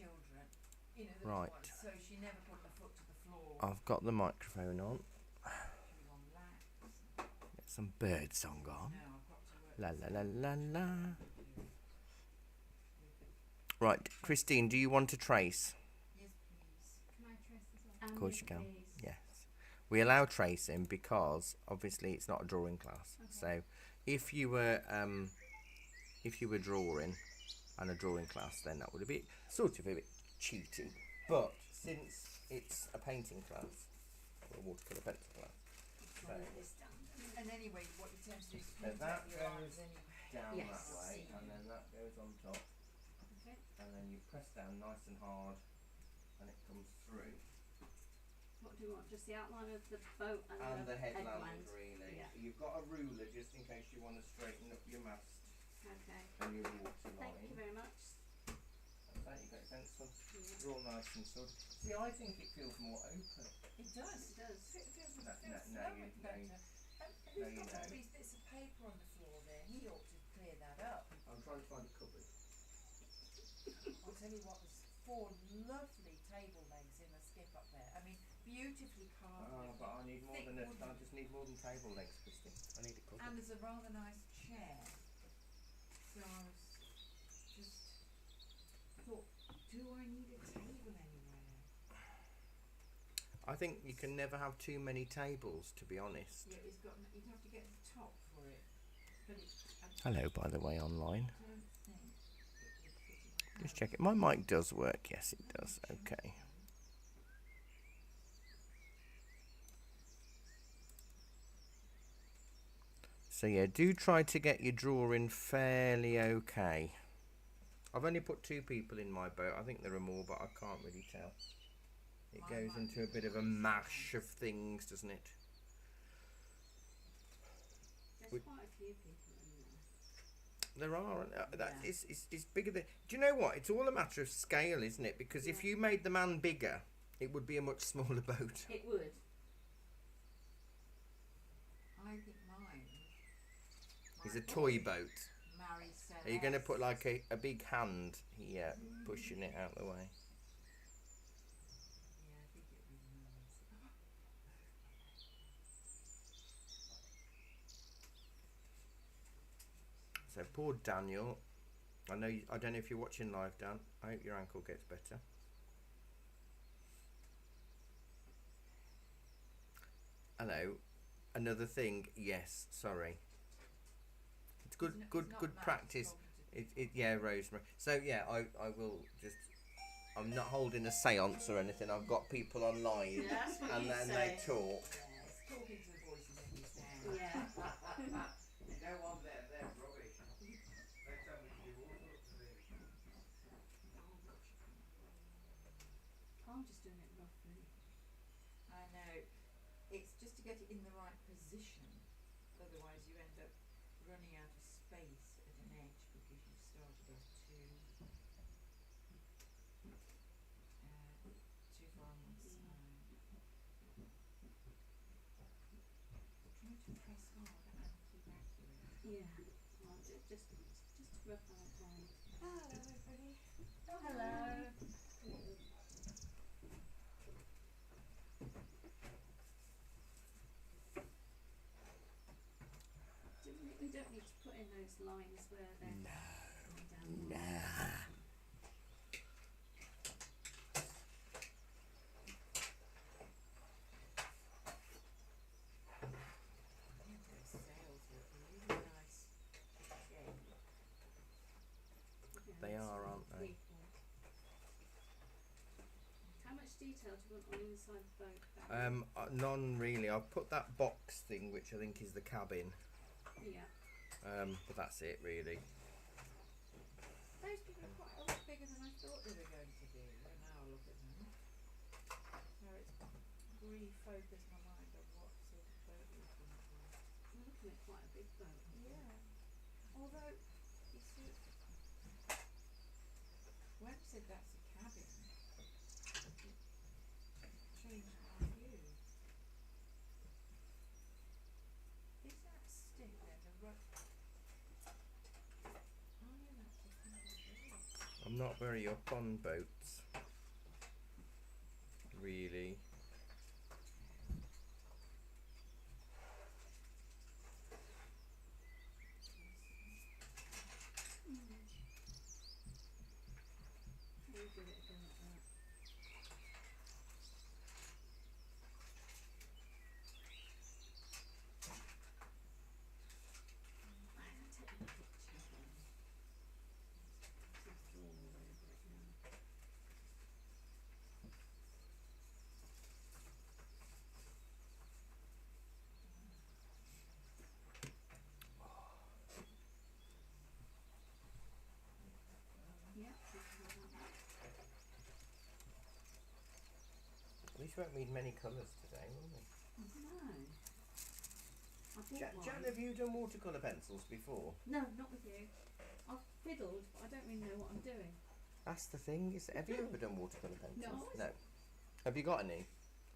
children, you know, the Right. little ones, so she never put her foot to the floor. I've got the microphone on. She was on laps. Get some bird song on. No, I've got to work. La la la la la. With Right, Christine, do you want to trace? yes, please. Can I trace this one? Of course you can. Please. Yes. We allow tracing because obviously it's not a drawing class. Okay. So if you were drawing and a drawing class, then that would be sort of a bit cheating. But since it's a painting class or a watercolour pencil class, so, And anyway, what you tend to do is so paint that out your lines goes anyway. down Yes. that way, and then that goes on top, Okay. and then you press down nice and hard, and it comes through. What do you want? Just the outline of the boat And the headland, headland. really. Yeah. So you've got a ruler just in case you want to straighten up your mast Okay. and your water Thank you line. very much. Like that, you've got your pencil. Yeah. Draw nice and sort. See, I think it feels more open. It does. It does. It feels No, so no, you- much no, better. you- Who's no, you got all know. these bits of paper on the floor there? He ought to clear that up. I'm trying to find a cupboard. I'll tell you what, there's 4 lovely table legs in the skip up there. I mean, beautifully carved. But I need more Thick than a, wooden. I just need more than table legs, Christine. I need a cupboard. And there's a rather nice chair. So I was just thought, do I need a table anywhere? I think you can never have too many tables, to be honest. Yeah, it's got. You'd have to get the top for it. But I Hello, by the way, online. don't think it would fit in. Just check it. My mic does work. Yes, it does. Okay. So yeah, do try to get your drawing fairly okay. I've only put 2 people in my boat. I think there are more, but I can't really tell. It Mine goes might into be a bit of a mash of things, doesn't it? There's We- quite a few people in there. There are. That Yeah. it's bigger than. Do you know what? It's all a matter of scale, isn't it? Because if Yeah. you made the man bigger, it would be a much smaller boat. It would. I think mine. It's a toy boat. Mary said. Are you going to put like a big hand here, pushing it out the way? Yeah, I think it'd be nice. So poor Daniel. I know. I don't know if you're watching live, Dan. I hope your ankle gets better. Hello. Another thing. Yes. Sorry. It's good. He's not- Good. he's not Good mad, practice. talking to Yeah, Rosemary. So yeah, I will just. I'm not holding a séance or anything. I've got people online, Yeah, that's what and you then say. they talk. Yes, talking to the voices in his head. Yeah. You know what? They're rubbish. They tell me to do all sorts of things. Oh gosh. I'm just doing it roughly. I know. It's just to get it in the right position. Otherwise, you end up running out of space at an edge because you've started off too far on one side. Try to press hard and keep accurate. Yeah. Well, just to rub that on. Hello, everybody. Hello. We don't need to put in those lines where they're coming down. Nah. I think those sails look really nice shape. Yeah, They that's are, what aren't they? we want. How much detail do you want on the inside of the boat? Barry? None really. I've put that box thing, which I think is the cabin. Yeah. But that's it really. Those people are quite a lot bigger than I thought they were going to be. Well, now I look at them. So it's refocused my mind on what sort of boat we're looking at. We're looking at quite a big boat. Yeah. Although, you see, Web said that's a cabin. It changed my view. Is that stick then the rope? Oh yeah, that's a cabin. I'm not very up on boats. really. We'll give it a go at that. I can take a picture then. It's all over it now. Yeah, we can have that. At least we won't need many colours today, will we? No. I bought Jan, one. have you done watercolour pencils before? No, not with you. I've fiddled, but I don't really know what I'm doing. That's the thing. Have you ever done watercolour pencils? No. No. Have you got any?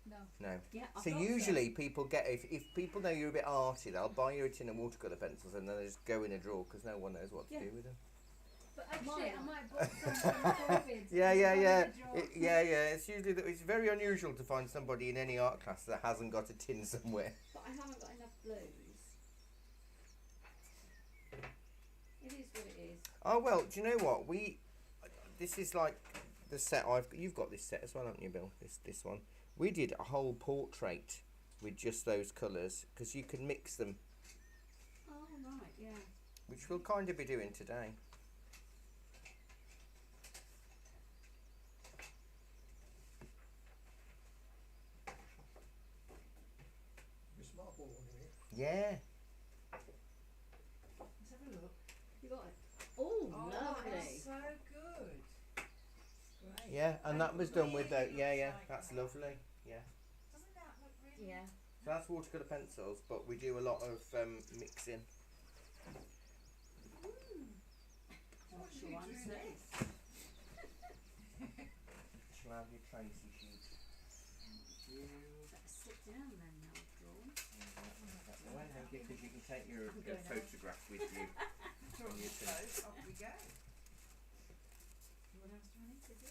No. No. Yeah, I've So got usually people get, if people know you're a bit arty, they'll buy you a tin of watercolour pencils and then they just go in a drawer because no one knows what to Yeah. do with them. But actually, Mine. I might have bought some from COVID. Yeah. Drawer. It's usually it's very unusual to find somebody in any art class that hasn't got a tin somewhere. But I haven't got enough blues. It is what it is. Oh well, do you know what this is like the set you've got this set as well, haven't you, Bill? This one. We did a whole portrait with just those colours because you can mix them, Oh, right, yeah. which we'll kind of be doing today. Your smart ball on here. Yeah. Let's have a look. You got it. Oh, Oh, lovely. that's so good. Great. Yeah, and that was done with Really the yeah. looks like That's that. lovely. Yeah. Doesn't that look really? Yeah. So that's watercolour pencils, but we do a lot of mixing. What did shall you I do say? this? Shall I have your Tracy sheet? Better sit down then now, Dawn. Because you can take your I'm going out. photograph with you. Draw On your your tin. clothes, off we go. What else do I need to do?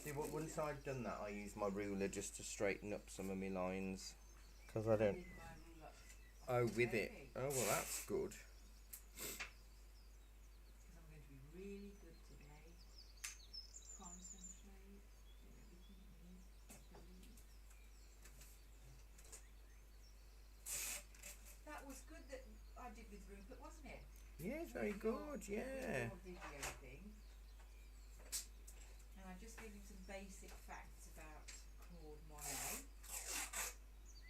See, once I've done that, I use my ruler just to straighten up some of my lines. Because I don't. With my ruler. Oh, with it. Okay. Oh, well, that's good. Because I'm going to be really good today. Concentrate. Do everything neat. That was good that I did with Rupert, wasn't it? Yeah, it's very good. Yeah. Your video thing. And I just gave him some basic facts about Claude Monet.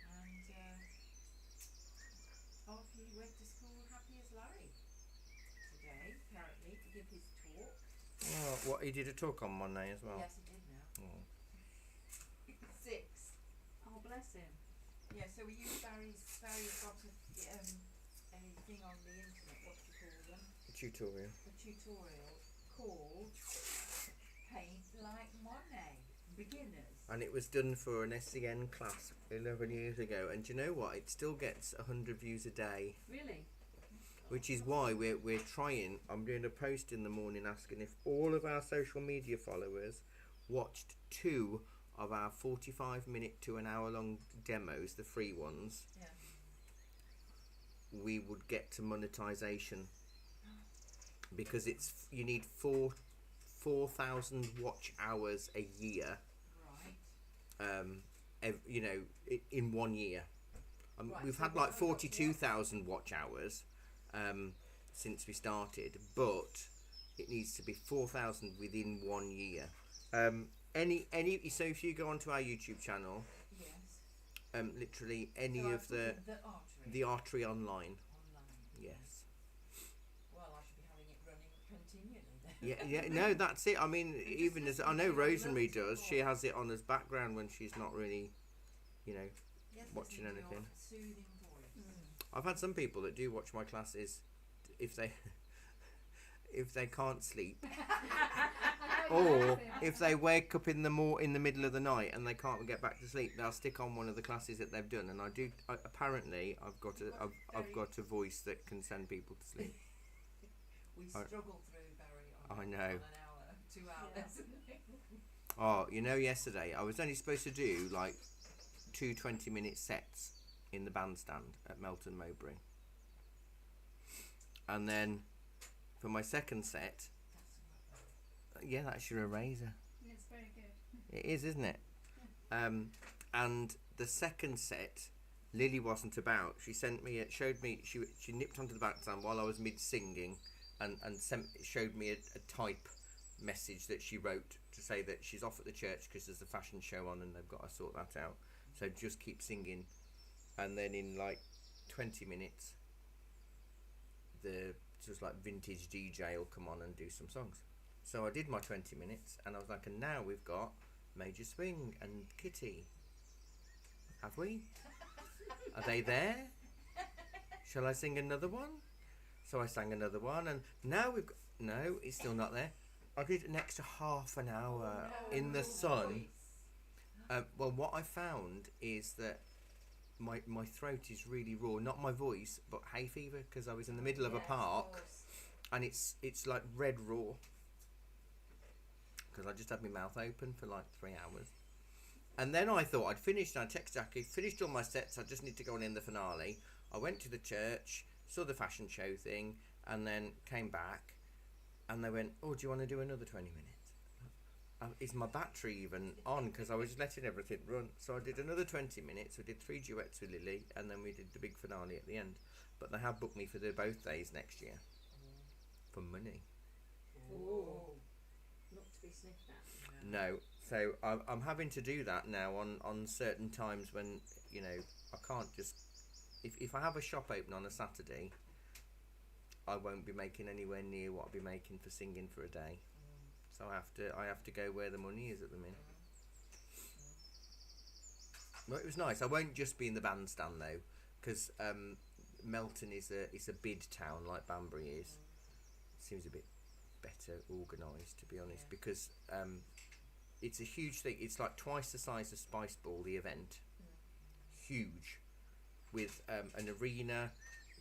And off he went to school happy as Larry today, apparently, to give his talk. Oh, what, he did a talk on Monday as well? Yes, he did now. Oh. 6. Oh, bless him. Yeah, so we used Barry's got a thing on the internet, what do you call them? A tutorial. A tutorial called Paint Like Monet. Beginners. And it was done for an SEN class 11 years ago. And do you know what? It still gets 100 views a day. Really? Which is why we're trying. I'm doing a post in the morning asking if all of our social media followers watched 2 of our 45-minute to an hour long demos, the free ones, Yeah. we would get to monetization. Because you need 4,000 watch hours a year. Right. In 1 year. Right, We've so had we like haven't got 42,000 watch hours since we started, but it needs to be 4,000 within 1 year. So if you go onto our YouTube channel, Yes. literally any So of the artery. the artery online, Online. yes. Well, I should be having it running continually then. Yeah, no, that's it. I mean, even as I know listening to Rosemary your does, she has it on as background when she's not really, Yes, watching listen to your anything. Soothing voice. I've had some people that do watch my classes if they can't sleep, or if they wake up in the middle of the night and they can't get back to sleep, they'll stick on one of the classes that they've done. And apparently I've got a voice that can send people to sleep. We I- struggle through, Barry, I on know. an hour, 2 hours. Oh, you know, yesterday I was only supposed to do like 2 20-minute sets in the bandstand at Melton Mowbray. And then for my second set, yeah, that's your eraser. It's very good. It is, isn't it? And the second set, Lily wasn't about. She sent me, showed me, she nipped onto the bandstand while I was mid singing, and showed me a type message that she wrote to say that she's off at the church because there's a fashion show on and they've got to sort that out. So just keep singing, and then in like 20 minutes, the just like vintage DJ will come on and do some songs. So I did my 20 minutes, and I was like, and now we've got Major Swing and Kitty. Have we? Are they there? Shall I sing another one? So I sang another one, and now we've got... No, it's still not there. I did an extra half an hour in the sun. Well, what I found is that my throat is really raw. Not my voice, but hay fever, because I was in the middle of a park, and it's like red raw. Because I just had my mouth open for like 3 hours. And then I thought I'd finished, and I texted Jackie, finished all my sets, I just need to go on in the finale. I went to the church, saw the fashion show thing, and then came back, and they went, oh, do you want to do another 20 minutes? Is my battery even on? Because I was letting everything run. So I did another 20 minutes, we did 3 duets with Lily, and then we did the big finale at the end. But they have booked me for both days next year. For money. Oh. Not to be sniffed at. No, so I'm having to do that now on certain times when, you know, I can't just... If I have a shop open on a Saturday, I won't be making anywhere near what I'll be making for singing for a day. So I have to go where the money is at the minute. Well, it was nice. I won't just be in the bandstand though, because Melton is a bid town like Banbury is. Seems a bit better organised, to be honest, because it's a huge thing. It's like twice the size of Spice Ball, the event. Huge, with an arena,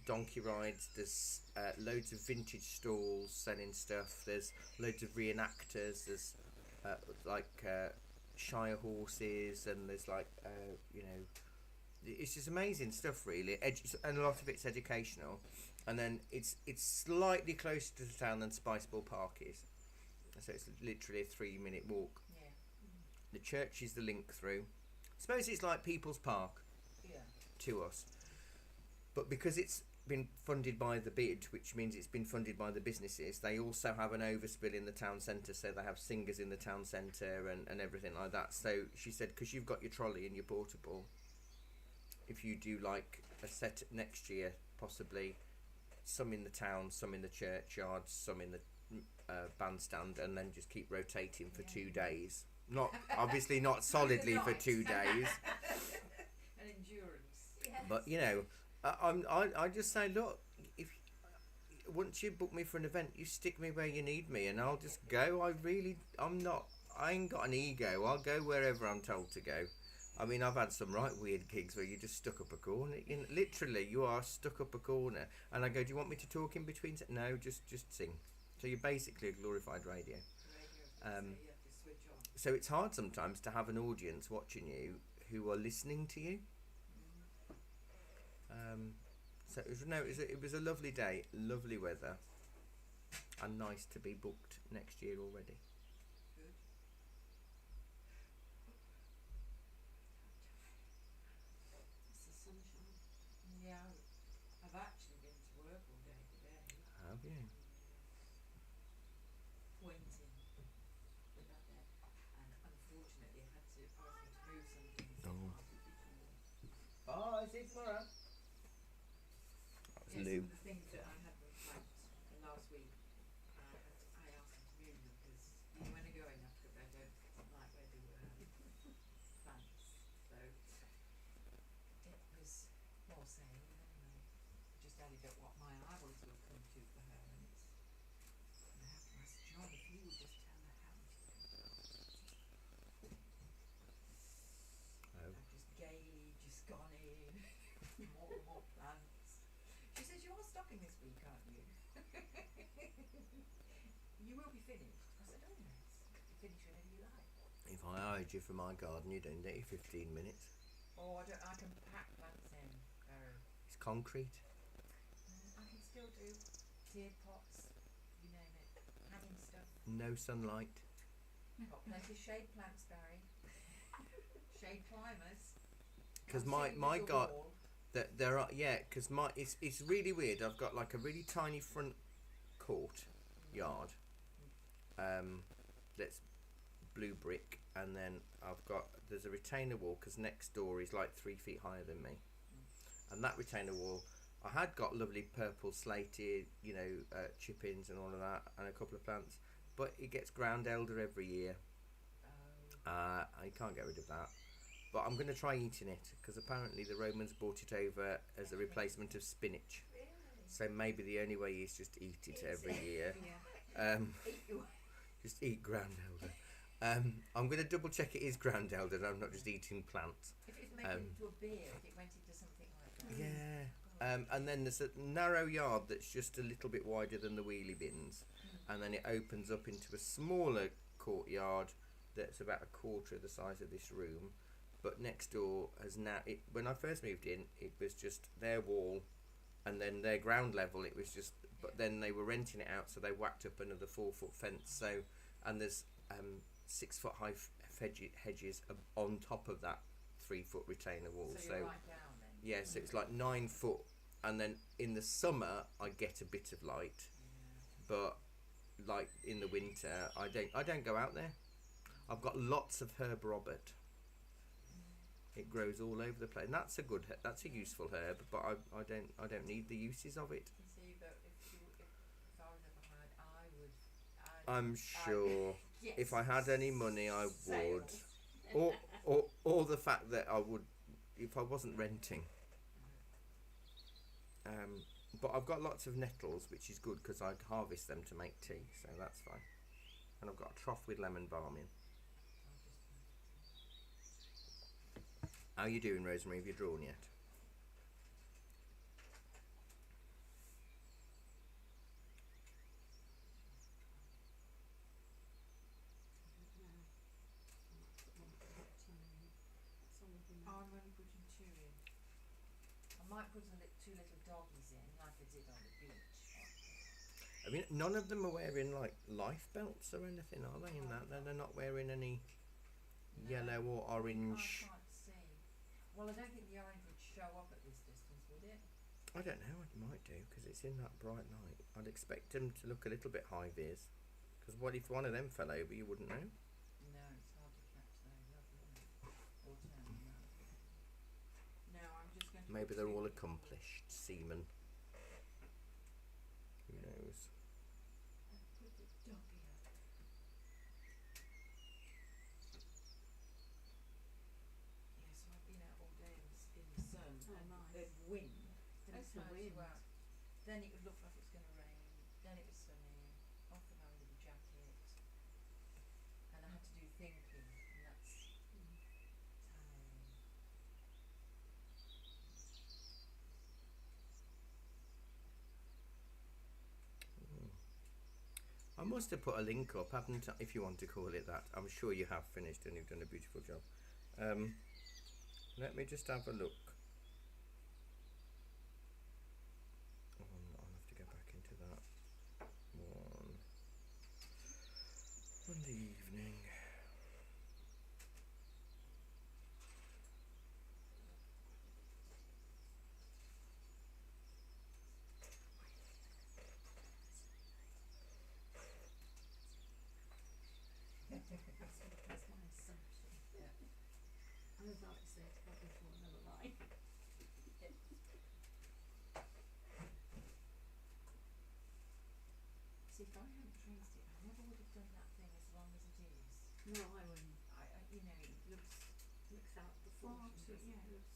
donkey rides. There's loads of vintage stalls selling stuff. There's loads of reenactors. There's Shire horses, and there's you know, it's just amazing stuff, really. And a lot of it's educational. And then it's slightly closer to the town than Spice Ball Park is, so it's literally a 3-minute walk. Yeah. The church is the link through. I suppose it's like People's Park Yeah. to us, but because it's been funded by the bid, which means it's been funded by the businesses, they also have an overspill in the town centre, so they have singers in the town centre and everything like that. So she said, because you've got your trolley and your portable, if you do like a set next year, possibly some in the town, some in the churchyard, some in the bandstand, and then just keep rotating for 2 days. Not obviously not solidly for 2 days, An endurance. Yes. but you know, I just say, look, if once you book me for an event, you stick me where you need me, and I'll just go. I ain't got an ego. I'll go wherever I'm told to go. I mean, I've had some right weird gigs where you're just stuck up a corner. Literally, you are stuck up a corner. And I go, do you want me to talk in between? No, just sing. So you're basically a glorified radio. You have to switch on. So it's hard sometimes to have an audience watching you who are listening to you. So it was a lovely day, lovely weather, and nice to be booked next year already. Good. It's the sunshine. Yeah, I've actually been to work all day today. Have you? Pointing with that bit, and unfortunately I had to ask them to move some things. Oh. Oh, is it tomorrow? That was Yes, Lou. the things that I had them packed last week, I asked them to move them because when I go in Africa, I don't like where they were plants. So it was more saying, anyway, just added up what my hours will come to for her, and I have to ask John if he would just tell her how much it's going to cost. Oh. I've just gaily just gone in, more and more plants. She says, you're stocking this week, aren't you? You will be finished. I said, oh yes, you finish whenever you like. If I hired you for my garden, you'd only take 15 minutes. Oh, I can pack plants in, Barry. It's concrete. I can still do tiered pots, you name it, hanging stuff. No sunlight. Got plenty of shade plants, Barry. Shade climbers. Because I'm my sitting my with the gar- wall. that there are because my it's really weird. I've got like a really tiny front court yard. That's blue brick, and then there's a retainer wall because next door is like 3 feet higher than me, and that retainer wall I had got lovely purple slated, chip-ins and all of that, and a couple of plants, but it gets ground elder every year. Oh. I can't get rid of that, but I'm going to try eating it because apparently the Romans brought it over as a replacement of spinach. Really? So maybe the only way is just eat it every year. Yeah. Eat your Just eat ground elder. I'm going to double check it is ground elder and I'm not just eating plants. If it's making it into a beer, if it went into something like that. Yeah. And then there's a narrow yard that's just a little bit wider than the wheelie bins. And then it opens up into a smaller courtyard that's about a quarter of the size of this room. But next door has now... when I first moved in, it was just their wall and then their ground level. It was just... But then they were renting it out, so they whacked up another 4-foot fence. So, and there's 6-foot high hedges on top of that 3-foot retainer wall. So you're right down then. Yeah, so it's like 9 foot, and then in the summer I get a bit of light, but like in the winter I don't go out there. I've got lots of herb Robert. It grows all over the place, and that's a useful herb, but I don't need the uses of it. You see, but if I was ever hired, I'm sure yes. if I had any money I would, Sales. or the fact that I would if I wasn't renting. But I've got lots of nettles, which is good because I harvest them to make tea, so that's fine. And I've got a trough with lemon balm in. How you doing, Rosemary? Have you drawn yet? I'm only putting 2 in. I might put 2 little doggies in, like I did on the beach. I mean, none of them are wearing like life belts or anything, are they? In that, they're not wearing any yellow or orange. I can't see. Well, I don't think the orange would show up at this distance, would it? I don't know. It might do because it's in that bright light. I'd expect them to look a little bit high vis. Because what if one of them fell over? You wouldn't know. No, it's hard to catch those up, isn't it? Or turn them up. No, I'm just going to. Maybe they're all accomplished seamen. Who knows? Put the doggy up. Yeah, so I've been out all day in the sun. Oh, and nice. there's wind. And it That's the turns you wind. out. Then it would look like it was going to rain. Then it was sunny. Off with my little jacket. And I had to do thinking, and that's tiring. I must have put a link up, haven't I? If you want to call it that. I'm sure you have finished and you've done a beautiful job. Let me just have a look. I'll have to go back into that one. On the evening. That's my assumption. Yeah. I was about to say it's probably for another line. See, if I hadn't traced it, I never would have done that thing as long as it is. No, I wouldn't. It looks Looks out the far portion, too, doesn't yeah, it? it looks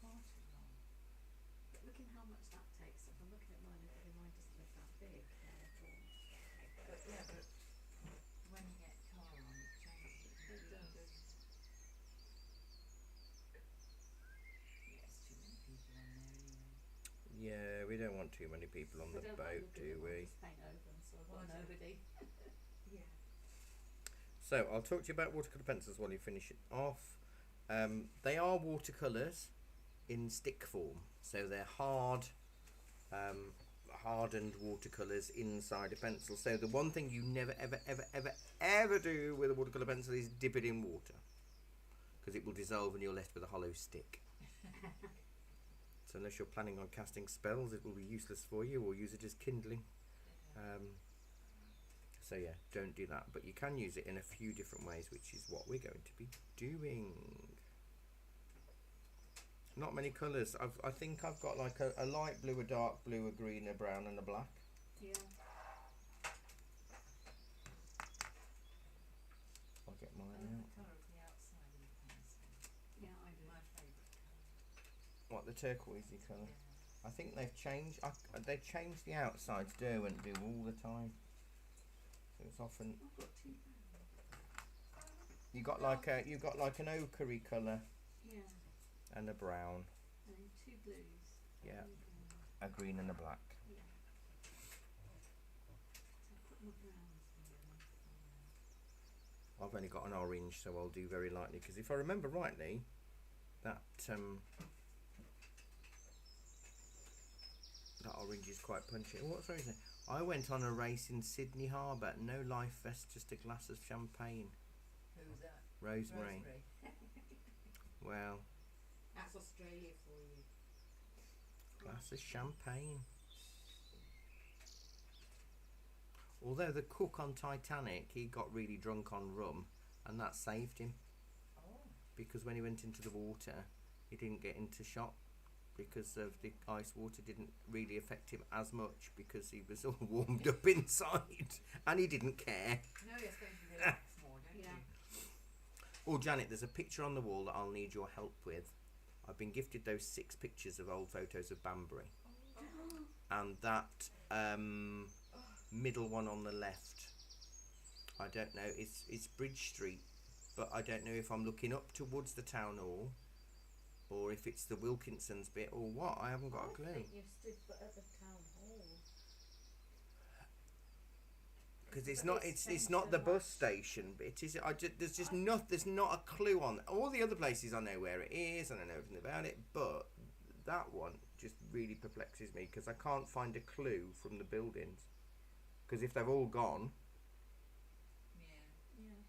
far too long. But look at how much that takes. If I'm looking at mine, I think mine doesn't look that big. But when you get colour on, it changes it. It does. Yes, too many people on there anyway. Yeah, we don't want too many people on I the don't like boat, looking do at mine, we? just paint over them, so I've Well, got I don't. nobody. Yeah. So I'll talk to you about watercolour pencils while you finish it off. They are watercolours in stick form, so they're hard, hardened watercolours inside a pencil. So the one thing you never ever do with a watercolour pencil is dip it in water, because it will dissolve and you're left with a hollow stick. So unless you're planning on casting spells, it will be useless for you, or use it as kindling. So yeah, don't do that. But you can use it in a few different ways, which is what we're going to be doing. Not many colours. I think I've got like a light blue, a dark blue, a green, a brown and a black. Yeah. I'll get mine The out. colour of the outside of the pencil. Yeah, I do. My favourite colour. What, the turquoisey colour? Yeah. I think they've changed. They change the outsides, Derwent do all the time. So it's often I've got two. you got like an ochre colour Yeah. and a brown, And two blues. Yeah. And, a green and a black. yeah. So I've put my browns in. I've only got an orange, so I'll do very lightly, because if I remember rightly, that that orange is quite punchy. Oh, what's Rosemary? I went on a race in Sydney Harbour. No life vest, just a glass of champagne. Who was that? Rosemary. Well, That's Australia for you. glass of champagne. Although the cook on Titanic, he got really drunk on rum, and that saved him, Oh. because when he went into the water, he didn't get into shock, because of the ice water didn't really affect him as much, because he was all warmed up inside, and he didn't care. No, you're supposed to relax more, don't Yeah. you? Oh, Janet, there's a picture on the wall that I'll need your help with. I've been gifted those 6 pictures of old photos of Banbury, and that middle one on the left, I don't know, it's Bridge Street, but I don't know if I'm looking up towards the town hall, or if it's the Wilkinsons bit, or what. I haven't got a clue. I think you've stood at the town hall. Because it's But not it's it's changed not so the bus much. station bit, is it? There's not a clue on all the other places. I know where it is and I know everything about it, but that one just really perplexes me, because I can't find a clue from the buildings. Because if they've all gone, Yeah. Yeah.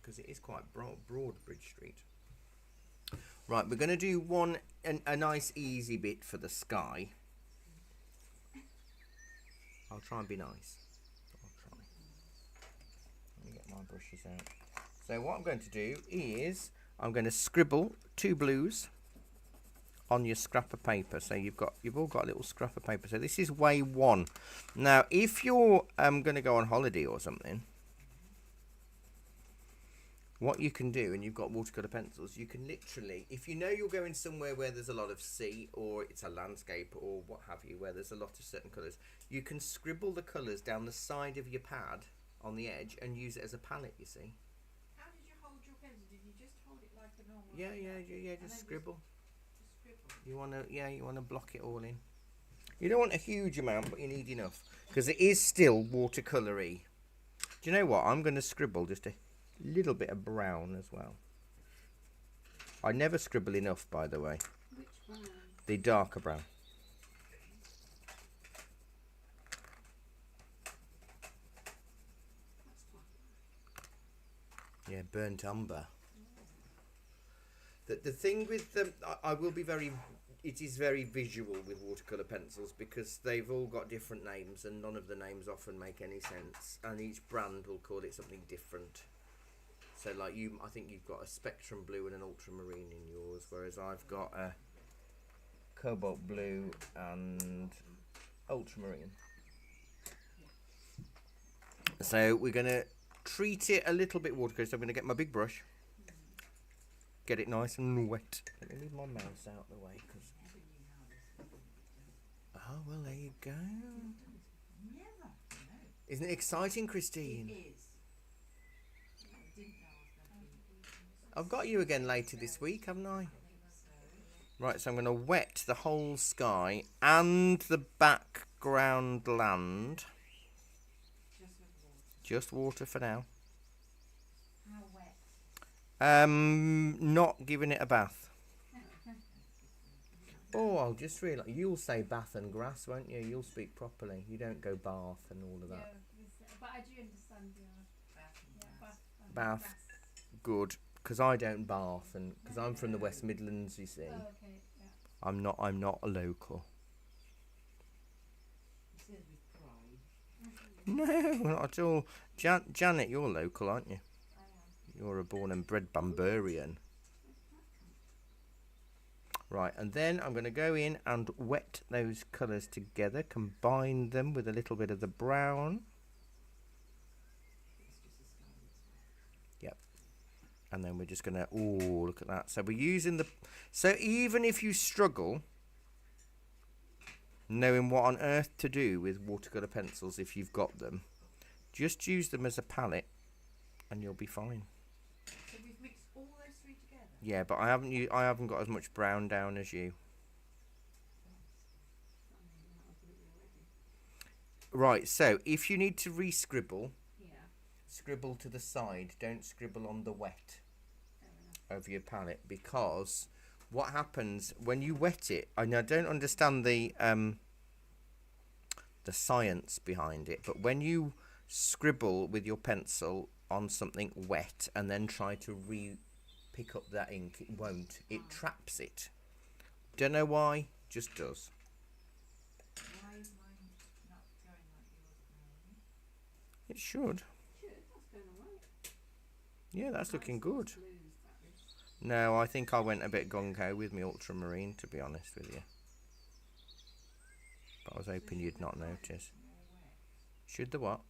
because it is quite broad Bridge Street. Right, we're going to do a nice easy bit for the sky. I'll try and be nice. I'll try. Let me get my brushes out. So what I'm going to do is I'm going to scribble 2 blues on your scrap of paper. So you've all got a little scrap of paper. So this is way 1. Now, if you're going to go on holiday or something, what you can do, and you've got watercolour pencils, you can literally, if you know you're going somewhere where there's a lot of sea, or it's a landscape, or what have you, where there's a lot of certain colours, you can scribble the colours down the side of your pad on the edge and use it as a palette, you see. How did you hold your pencil? Did you just hold it like a normal? Yeah, And just then scribble. Just scribble. You want to block it all in. You don't want a huge amount, but you need enough, because it is still watercolour-y. Do you know what? I'm going to scribble just a little bit of brown as well. I never scribble enough, by the way. Which one? The darker brown. That's quite Yeah, burnt umber. The thing with them, I will be very. It is very visual with watercolour pencils, because they've all got different names, and none of the names often make any sense, and each brand will call it something different. So like I think you've got a spectrum blue and an ultramarine in yours, whereas I've got a cobalt blue and ultramarine. So we're going to treat it a little bit watercolour. So I'm going to get my big brush, get it nice and wet. Let me leave my mouse out of the way, because. Oh well, there you go. Never. No. Isn't it exciting, It Christine? is. I didn't know I was going to be. I've got you again later this week, haven't I? I think so. Right, so I'm going to wet the whole sky and the background land Just water for now. How wet? Not giving it a bath. Oh, I'll just realise you'll say bath and grass, won't you? You'll speak properly. You don't go bath and all of that. But I do understand, yeah. Bath and Yeah, grass. bath. Bath. Good, because I don't bath, and because I'm from the West Midlands, you see. Oh, okay, yeah. I'm not a local. He says with pride. No, not at all. Janet, you're local, aren't you? I am. You're a born and bred Bamburian. Right, and then I'm going to go in and wet those colours together, combine them with a little bit of the brown. It's just a sky as well. Yep. And then we're just going to, oh, look at that. So we're using the, so even if you struggle knowing what on earth to do with watercolour pencils if you've got them, just use them as a palette and you'll be fine. So we've mixed all those three together? Yeah, but I haven't got as much brown down as you. Right, so if you need to re-scribble, Yeah, scribble to the side. Don't scribble on the wet fair enough. of your palette, because what happens when you wet it, I don't understand the science behind it, but when you scribble with your pencil on something wet and then try to pick up that ink, it won't. It traps it. Don't know why, just does. Why is mine not going like yours apparently? It should. Good, that's going alright. Yeah, that's looking Nice good. blues, that is. No, I think I went a bit gung-ho with my ultramarine, to be honest with you. But I was hoping you'd not notice. More wet. Should the what?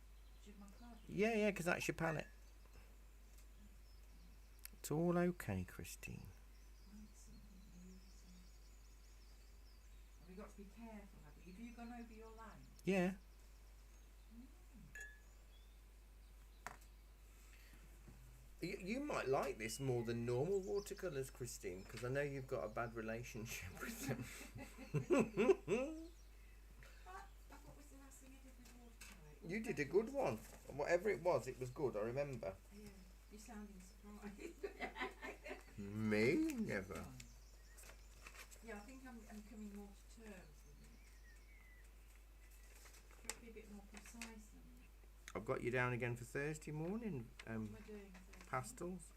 Should my card be Yeah, because that's your palette. It's all okay, Christine. Have we got to be careful, have we? Have you gone over your line? Yeah. You might like this more than normal watercolours, Christine, because I know you've got a bad relationship with them. What was the last thing you did with watercolour? You did a good one. Whatever it was good, I remember. Yeah, you're sounding surprised. Me? Never. Yeah, I think I'm coming more to terms with it. Try to be a bit more precise than I've got you down again for Thursday morning. what am I doing? Pastels.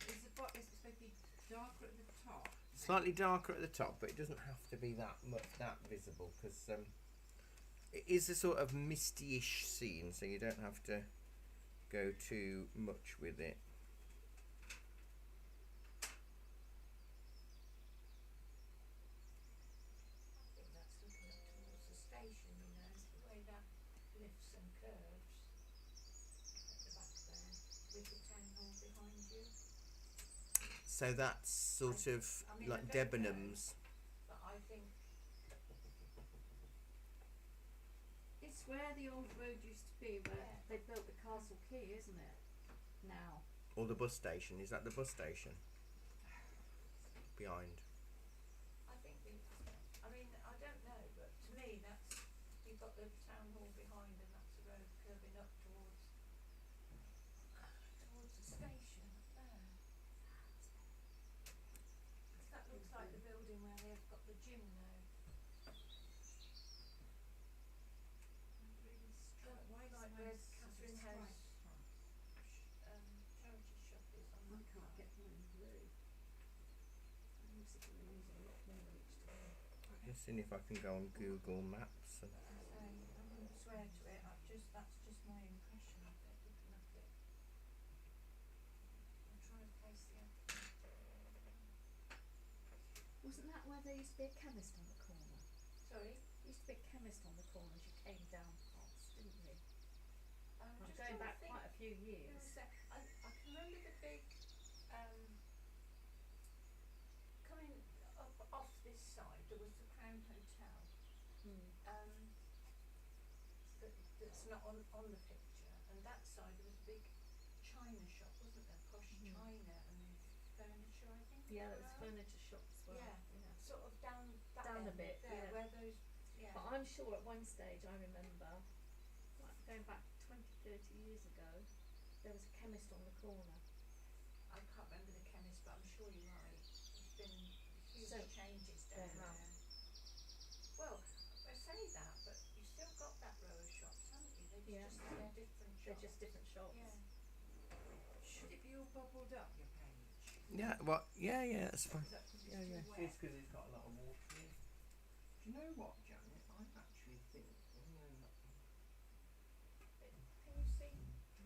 Is it supposed to be darker at the top? Slightly darker at the top, but it doesn't have to be that visible, because it is a sort of misty-ish scene, so you don't have to go too much with it. I think that's looking up towards the station, you know, the way that lifts and curves at the back there, with the town hall behind you. So that's sort of I mean, like I don't know. Debenhams. But I think It's where the old road used to be, where they built the Castle Quay, isn't it? Now. Or the bus station. Is that the bus station? Behind. I mean, I don't know, but to me that's, you've got the town hall behind and that's the road curving up towards the station up there. That looks like the building where they've got the gym now. Why is Like mine where sort of Catherine striped House front? charity shop is on I that can't card. get mine blue. I must have been using a lot more each time. Just seeing if I can go on Google Maps. And I wouldn't swear to it. That's just my impression of it. Looking at it, I'm trying to place the Wasn't that where there used to be a chemist on the corner? Sorry. There used to be a chemist on the corner as you came down past, didn't you? I'm Just going trying to back think. quite a few Who years. was that? I can remember the big coming up off this side. There was the Crown Hotel. Mm. that's not on the picture, and that side there was a big china shop, wasn't there? Posh china and furniture, I think. Yeah, as there's well. furniture shop as well. Yeah. Yeah. Sort of down that Down a end bit, there, yeah. where those. Yeah. But I'm sure at one stage I remember, like going back 20, 30 years ago, there was a chemist on the corner. I can't remember the chemist, but I'm sure you're right. There's been huge So, changes there down have. there. Well, I say that, but you've still got that row of shops, haven't you? They're Yeah. just they're different shops. They're just different shops. Yeah. Should it be all bubbled up, your page? Yeah, well, yeah, that's fine. Is that 'cause it's Yeah, too yeah. wet? It's because it's got a lot of water in. Do you know what, Janet? I actually think. Can you see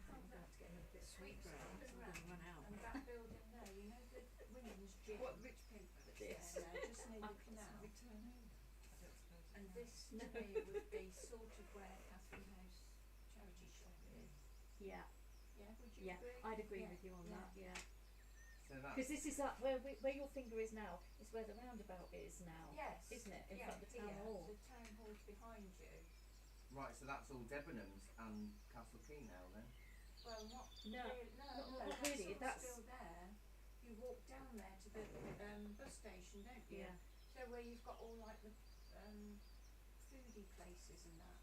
how that's getting a bit Sweet sweet ground, and I'm gonna run out. and that building there, you know the women's gym What, which paper? that's This. there, just near the Can canal. we turn over? I don't suppose it And can. this to me would be sort of where Catherine House charity shop is. Yeah, Yeah, would you yeah. agree? I'd agree Yeah, with you on yeah. that. Yeah. So that. Because this is up where your finger is now. Is where the roundabout is now. Yes. Isn't it? In Yeah, front of the town here, hall. the town hall's behind you. Right, so that's all Debenhams and Castle Key now then. Well, not No, really, not that's really, all that's- still there. You walk down there to the bus station, don't you? Yeah. So where you've got all like the foodie places and that.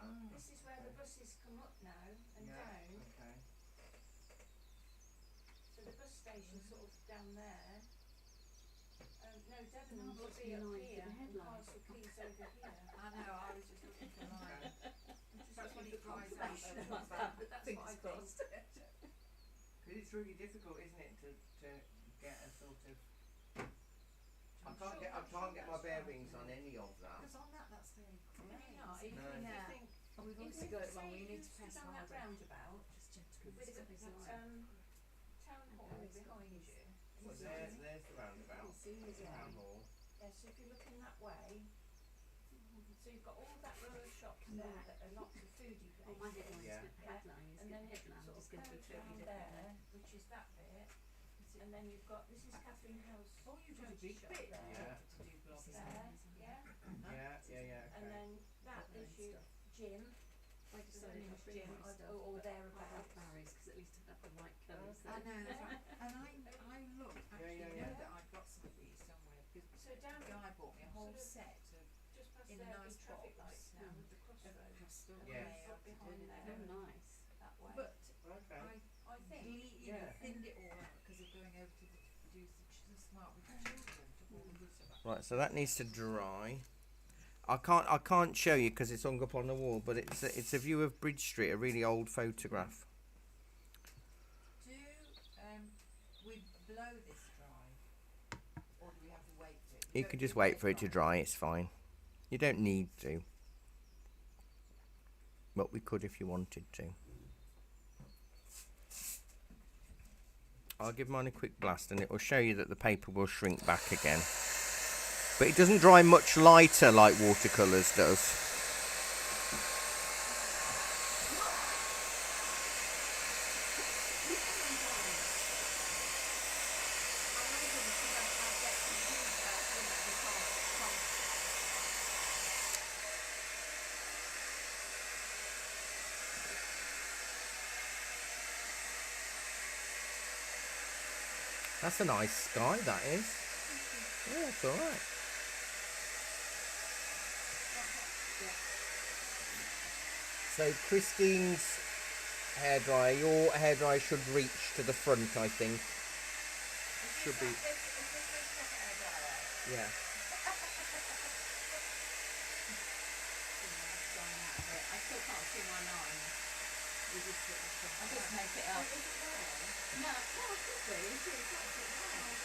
Oh. This is where the buses come up now and down. Okay. So the bus station's sort of down there. No, Devon No, will what's be the up line for here the and headline? Castle Quay's over here. I know, I was just looking for mine. I'm just Perhaps when looking it for dries out, confirmation they'll of come that, back. but that's Fingers what I crossed. think. Because it's really difficult, isn't it, to get a sort of. I can't get my bearings on any of that. Because on that's very Can clear. you not? Even No. if you Yeah. think, Oh, we've even obviously if got you it wrong. say We you need to stood press on that harder. roundabout Just gently. with Step the aside. town hall Barry's got behind his- you. Well, his there's line. the roundabout. See his Yeah. Town line. hall. Yeah, so if you're looking that way, so you've got all that row of shops there that are lots of foodie places. Oh, my headline Yeah. headline is And then it headline sort is of going to be curves totally round different. there, which is that bit. And then you've got, this is Catherine House. Oh, you did a charity big shop bit there. Yeah. to do blogs. This is There, nice, isn't it? yeah. Yeah, And okay. then that Got is their your stuff. gym, I the decided women's not to bring gym, my stuff, or but thereabouts. I like Barry's because at least I have the right colours. I know, that's right. And I look, actually yeah, know yeah. that I've got some of these somewhere because So down the guy bought me a whole sort of set of just past in a there, nice big traffic box. lights now with the crossroads. pastel Yes. layout Up to behind do. there. Oh, nice. That way. But Okay. I think, Yeah. thinned it all out because of going over to produce the Smart with the children. Took all the good stuff out. Right, so that needs to dry. I can't show you because it's hung up on the wall, but it's a view of Bridge Street, a really old photograph. Do we blow this dry, or do we have to wait for it? You don't can do just wait for it to dry. dry. It's fine. You don't need to, but we could if you wanted to. I'll give mine a quick blast and it will show you that the paper will shrink back again. But it doesn't dry much lighter like watercolours does. That's a nice sky, that is. Yeah, it's alright. So Christine's hairdryer, your hairdryer should reach to the front, I think. Should be. Yeah. I still can't see my line. I just make it up. No, it could be. It's absolutely fine.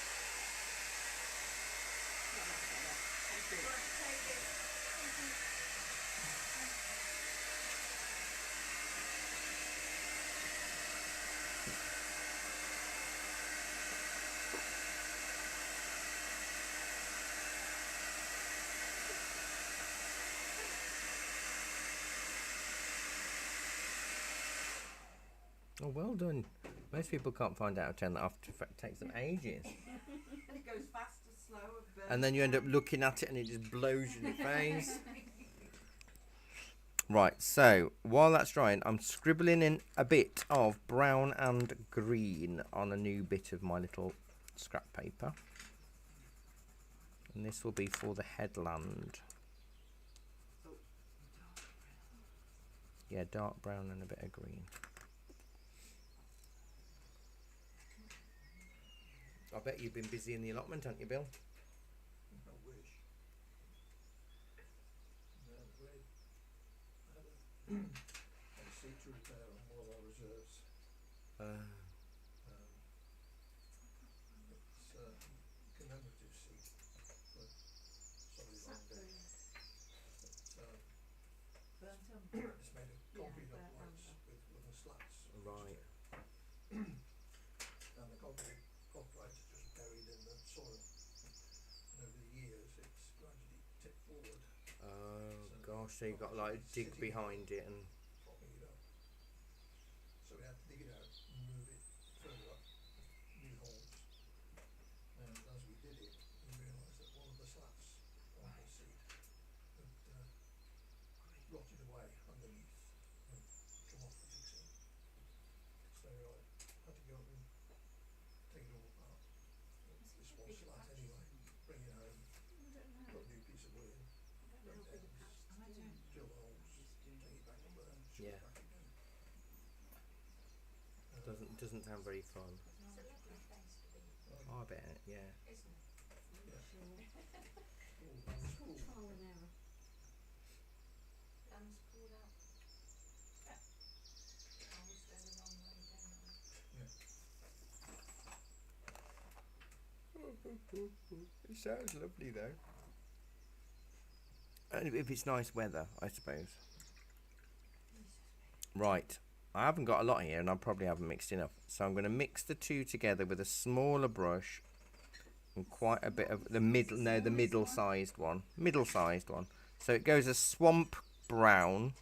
Oh, well done. Most people can't find out how to turn that off. It takes them ages. And it goes fast or slow. And then you end up looking at it and it just blows you in the face. Right, so while that's drying, I'm scribbling in a bit of brown and green on a new bit of my little scrap paper. And this will be for the headland. Yeah, dark brown and a bit of green. I bet you've been busy in the allotment, haven't you, Bill? I wish. No, we had a seat to repair on one of our reserves. It's a commemorative seat, but sorry, wrong day. Burnt umber. It's made of concrete burnt uprights umber. with wooden slats. Right. And the concrete uprights are just buried in the soil. And over the years, it's gradually tipped forward, Oh gosh, so you've got like dig behind it and propping it up. So we had to dig it out and move it further up, new holes. And as we did it, we realised that one of the slats on the seat had rotted away underneath and come off the fixing. So I had to go up and take it all apart. This one slat anyway, bring it home, I don't know. put a new piece of wood in, I don't know how big a patch to do. drill the holes, take it back up there, shove Yeah. it back again. doesn't sound very fun. It's a lovely place to be, Oh, I bet, yeah. isn't it? Yeah. Sure. All It's one's called cool. trial and error. Land's pulled out. I was there the wrong way, didn't I? It sounds lovely though. And if it's nice weather, I suppose. Right, I haven't got a lot here and I probably haven't mixed enough. So I'm going to mix the two together with a smaller brush and quite a bit of the middle-sized one. Middle-sized one. So it goes a swamp brown,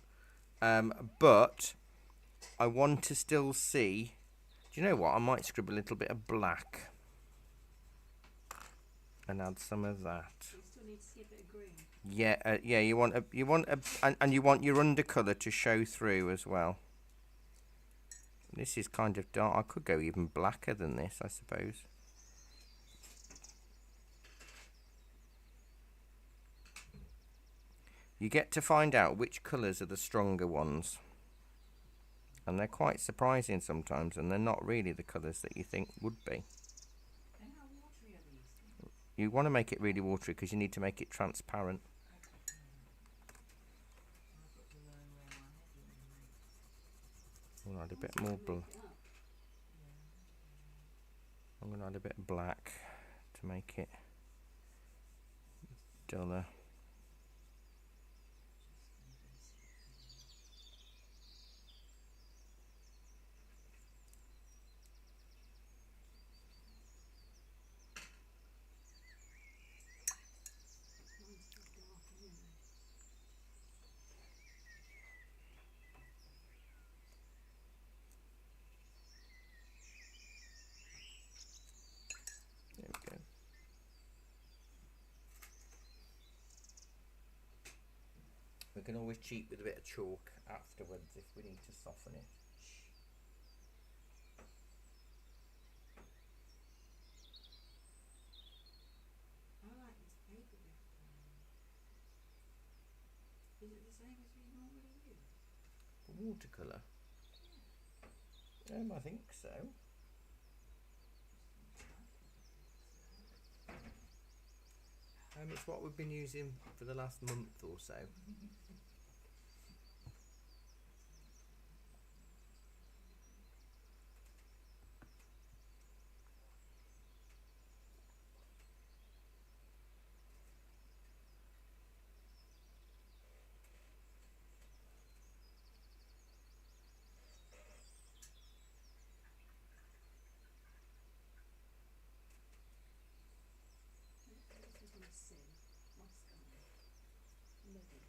but I want to still see. Do you know what? I might scribble a little bit of black and add some of that. You still need to see a bit of green. Yeah, yeah. You want and you want your undercolour to show through as well. This is kind of dark. I could go even blacker than this, I suppose. You get to find out which colours are the stronger ones. And they're quite surprising sometimes, and they're not really the colours that you think would be. And how watery are these? You want to make it really watery because you need to make it transparent. I've got the low where my head is. I'm going to add a bit more blue. I'm going to add a bit of black to make it duller. Mine's too dark anyway. There we go. We can always cheat with a bit of chalk afterwards if we need to soften it. I like this paper bit. Is it the same as you normally use? Watercolour? I think so. It's what we've been using for the last month or so. This is my sin. My sky. Living.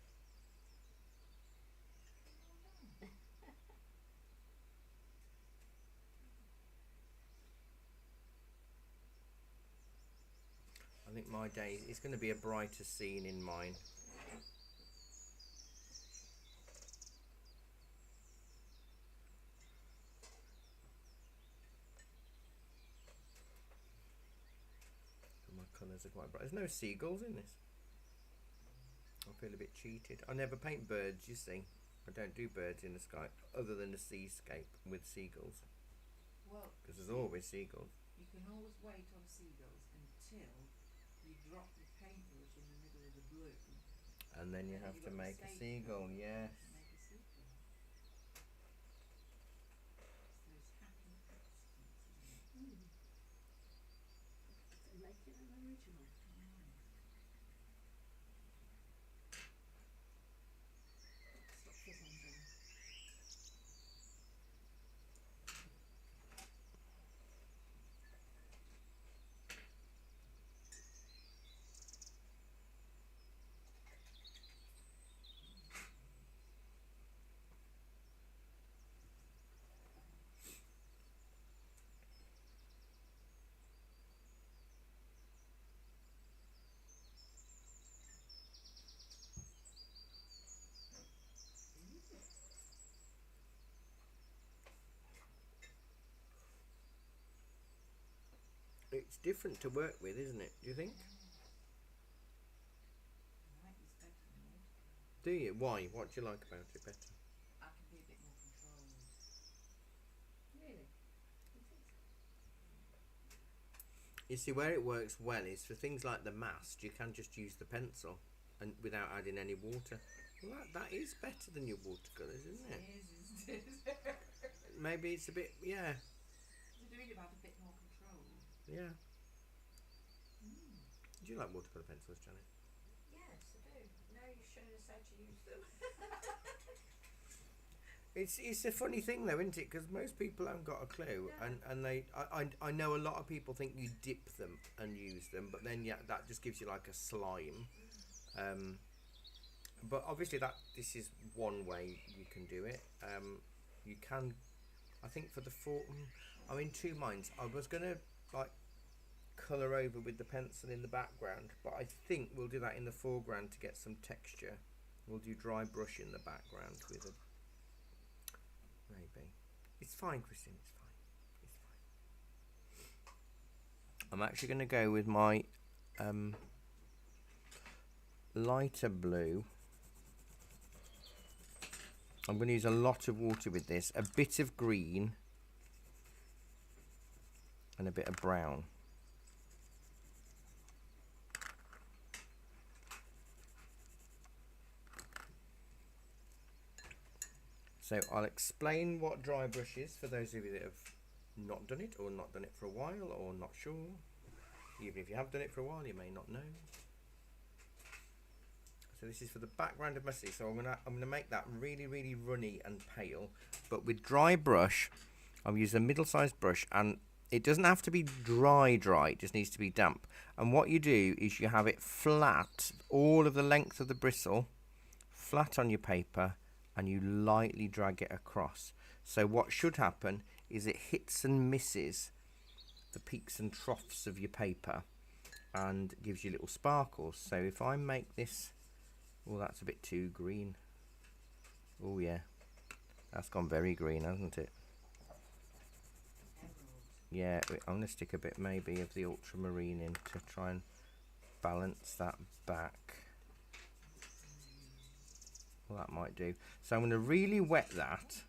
I think my day, it's going to be a brighter scene in mine. colours are quite bright. There's no seagulls in this. I feel a bit cheated. I never paint birds, you see. I don't do birds in the sky other than the seascape with seagulls, Well, because there's always seagulls. you can always wait on seagulls until you drop your paintbrush in the middle of the blue. And then you And have you've to got the make a stage seagull, colour, yes. you make a seagull. It's those happy accidents, isn't it? So make it an original. Stop fizzling, Jenny. It's different to work with, isn't it? Do you think? I like this better than watercolour. Do you? Why? What do you like about it better? I can be a bit more controlled. Really? You think so? You see, where it works well is for things like the mast. You can just use the pencil and without adding any water. Well, that is better than your watercolours, isn't it? It is, isn't it? Maybe it's a bit, yeah, You're doing about a bit more control. yeah. Do you like watercolour pencils, Janet? Yes, I do. Now you've shown us how to use them. It's a funny thing though, isn't it? Because most people haven't got a clue, No. and I know a lot of people think you dip them and use them, but then that just gives you like a slime. But obviously this is one way you can do it. You can, I think for the I'm in two minds. I was gonna like colour over with the pencil in the background, but I think we'll do that in the foreground to get some texture. We'll do dry brush in the background with a maybe. It's fine, Christine, it's fine. It's fine. I'm actually going to go with my lighter blue. I'm going to use a lot of water with this, a bit of green and a bit of brown. So I'll explain what dry brush is for those of you that have not done it or not done it for a while or not sure. Even if you have done it for a while, you may not know. So this is for the background of my sea. So I'm gonna make that really, really runny and pale. But with dry brush, I'll use a middle-sized brush, and it doesn't have to be dry, it just needs to be damp. And what you do is you have it flat, all of the length of the bristle, flat on your paper, and you lightly drag it across. So what should happen is it hits and misses the peaks and troughs of your paper and gives you little sparkles. So if I make this, oh, that's a bit too green. Oh yeah, that's gone very green, hasn't it? Yeah, I'm going to stick a bit maybe of the ultramarine in to try and balance that back. Well, that might do. So I'm going to really wet that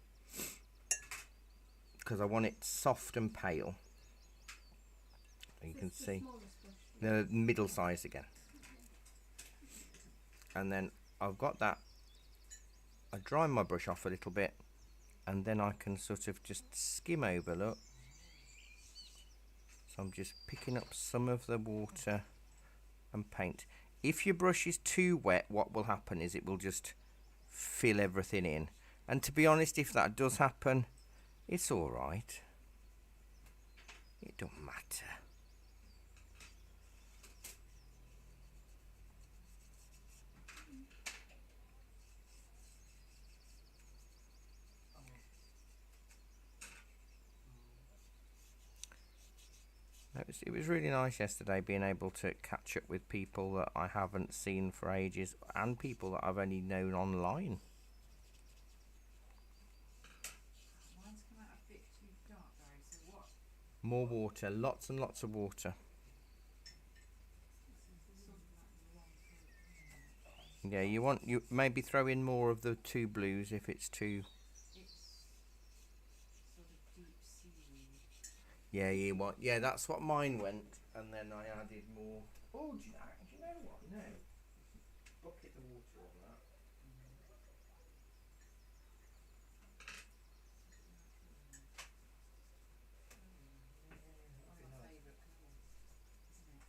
because I want it soft and pale. So you can see the middle size again. And then I've got that. I dry my brush off a little bit, and then I can sort of just skim over. Look. So I'm just picking up some of the water and paint. If your brush is too wet, what will happen is it will just fill everything in. And to be honest, if that does happen, it's all right. It don't matter. It was really nice yesterday being able to catch up with people that I haven't seen for ages and people that I've only known online. Mine's come out a bit too dark, Gary, so what? More water, lots and lots of water. Yeah, you maybe throw in more of the two blues if it's too. It's sort of deep seaweed. Yeah, yeah, that's what mine went, and then I added more. Oh, do you know what? No, bucket the water on that. One of my favourite colours, isn't it?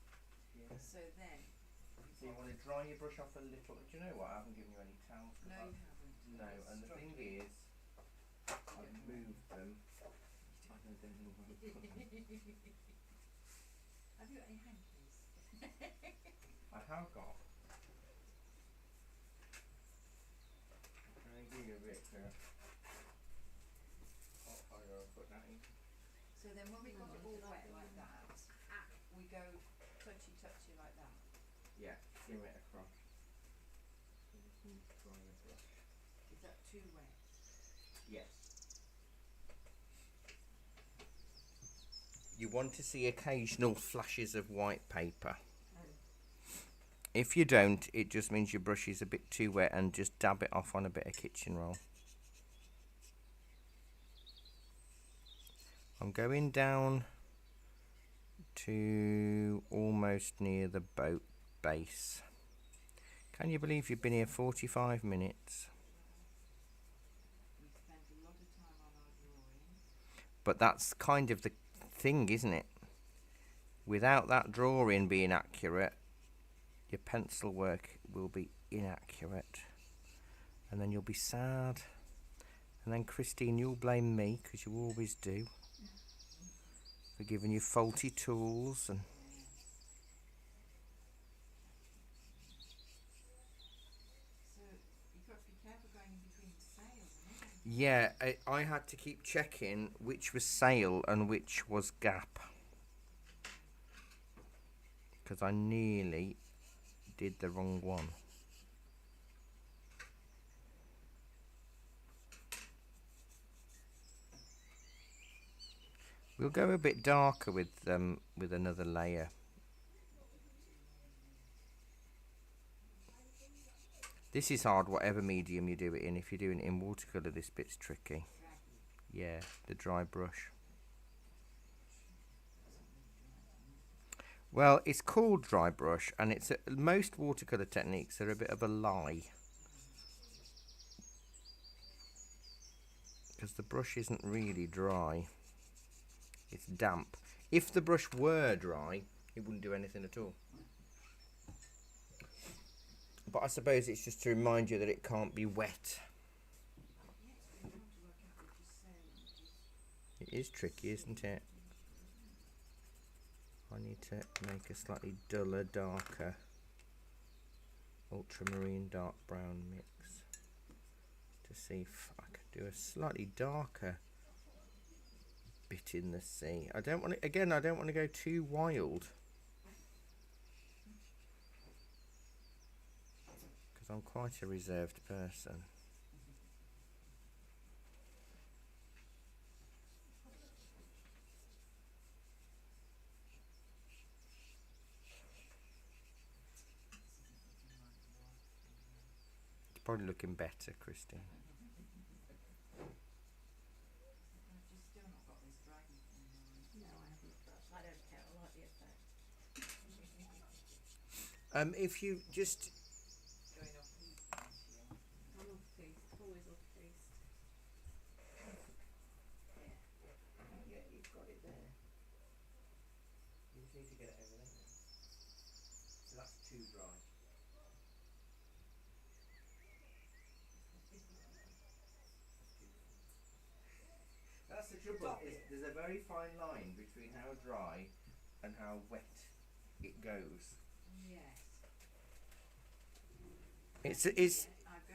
Yeah. So then, So you want to dry your brush off a little. Do you know what? I haven't given you any towels. no, you haven't. No, and the thing is, I've moved them. I don't know where I've put them. Have you got any hankies? I have got. Can I give you a bit there? Oh, I gotta put that in. So then when we got it all wet like that, we go touchy like that. Yeah, skim it across. So just need to dry the brush. Is that too wet? Yes. You want to see occasional flashes of white paper. If you don't, it just means your brush is a bit too wet, and just dab it off on a bit of kitchen roll. I'm going down to almost near the boat base. Can you believe you've been here 45 minutes? We spent a lot of time on our drawing. But that's kind of the thing, isn't it? Without that drawing being accurate, your pencil work will be inaccurate, and then you'll be sad, and then Christine, you'll blame me, because you always do, for giving you faulty tools. And So you've got to be careful going in between the sails, haven't you? yeah, I had to keep checking which was sail and which was gap, because I nearly did the wrong one. We'll go a bit darker with another layer. This is hard, whatever medium you do it in. If you're doing it in watercolour, this bit's tricky. Yeah, the dry brush. Well, it's called dry brush, and it's most watercolour techniques are a bit of a lie, because the brush isn't really dry. It's damp. If the brush were dry, it wouldn't do anything at all. But I suppose it's just to remind you that it can't be wet. It is tricky, isn't it? I need to make a slightly duller, darker ultramarine dark brown mix to see if I can do a slightly darker bit in the sea. I don't want to, again, I don't want to go too wild, because I'm quite a reserved person. It's probably looking better, Christine. I've just still not got this dragon thing right. No, I haven't. I don't care. I like the effect. If you just Going off piece, aren't you? I'm off piece. Always off piece. yeah, you've got it there. You just need to get it over there. So that's too dry. That's the trouble. There's a very fine line between how dry and how wet it goes. Yes. It's I've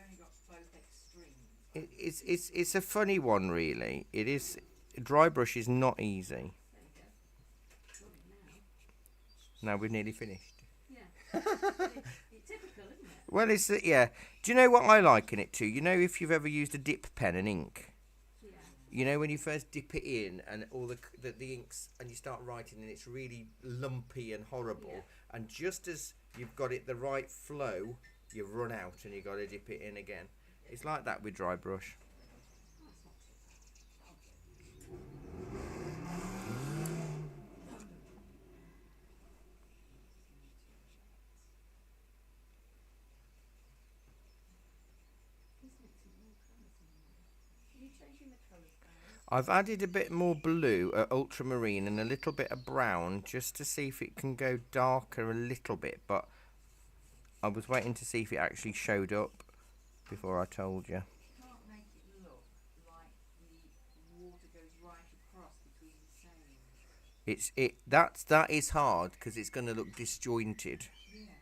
only got both extremes. it's a funny one, really. It is. Dry brush is not easy. There you go. Got it now. Now we've nearly finished. Yeah. It's typical, isn't it? Well, it's yeah. Do you know what I like in it too? You know, if you've ever used a dip pen and ink. Yeah. You know, when you first dip it in and all the inks, and you start writing, and it's really lumpy and horrible. Yeah. And just as you've got it the right flow, you run out and you got to dip it in again. It's like that with dry brush. That's not too bad. I'll get used to it. He's mixing more colours in there. Are you changing the colours, Barry? I've added a bit more blue, ultramarine, and a little bit of brown just to see if it can go darker a little bit, but I was waiting to see if it actually showed up before I told you. Can't make it look like the water goes right across between the sails. That is hard because it's going to look disjointed. Yeah.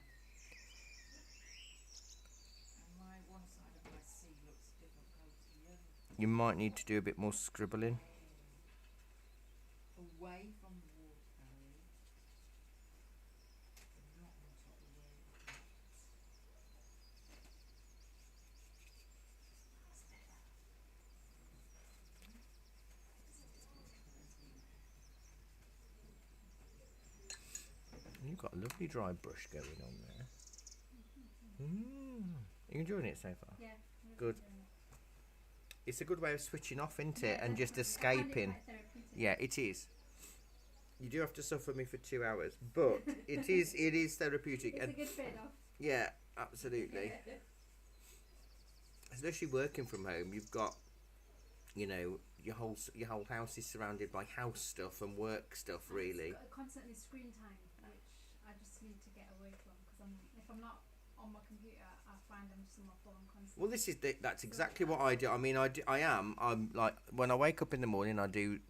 And one side of my sea looks different colour to the other. You might need to do a bit more scribbling. Away from the water, Barry. Not on top of where it is. That's better. You've got a lovely dry brush going on there. You enjoying it so far? Yeah. Good. It's a good way of switching off, isn't it? Yeah, And just definitely. I find it escaping. quite therapeutic. Yeah, it is. You do have to suffer me for 2 hours, but it is therapeutic. It's And a good trade-off. yeah, absolutely. Especially working from home, you've got, you know, your whole house is surrounded by house stuff and work stuff, really. It's got constantly screen time, which I just need to get away from because if I'm not on my computer, I find I'm just on my phone constantly. Well, that's exactly what I do. I mean, I'm like, when I wake up in the morning, I do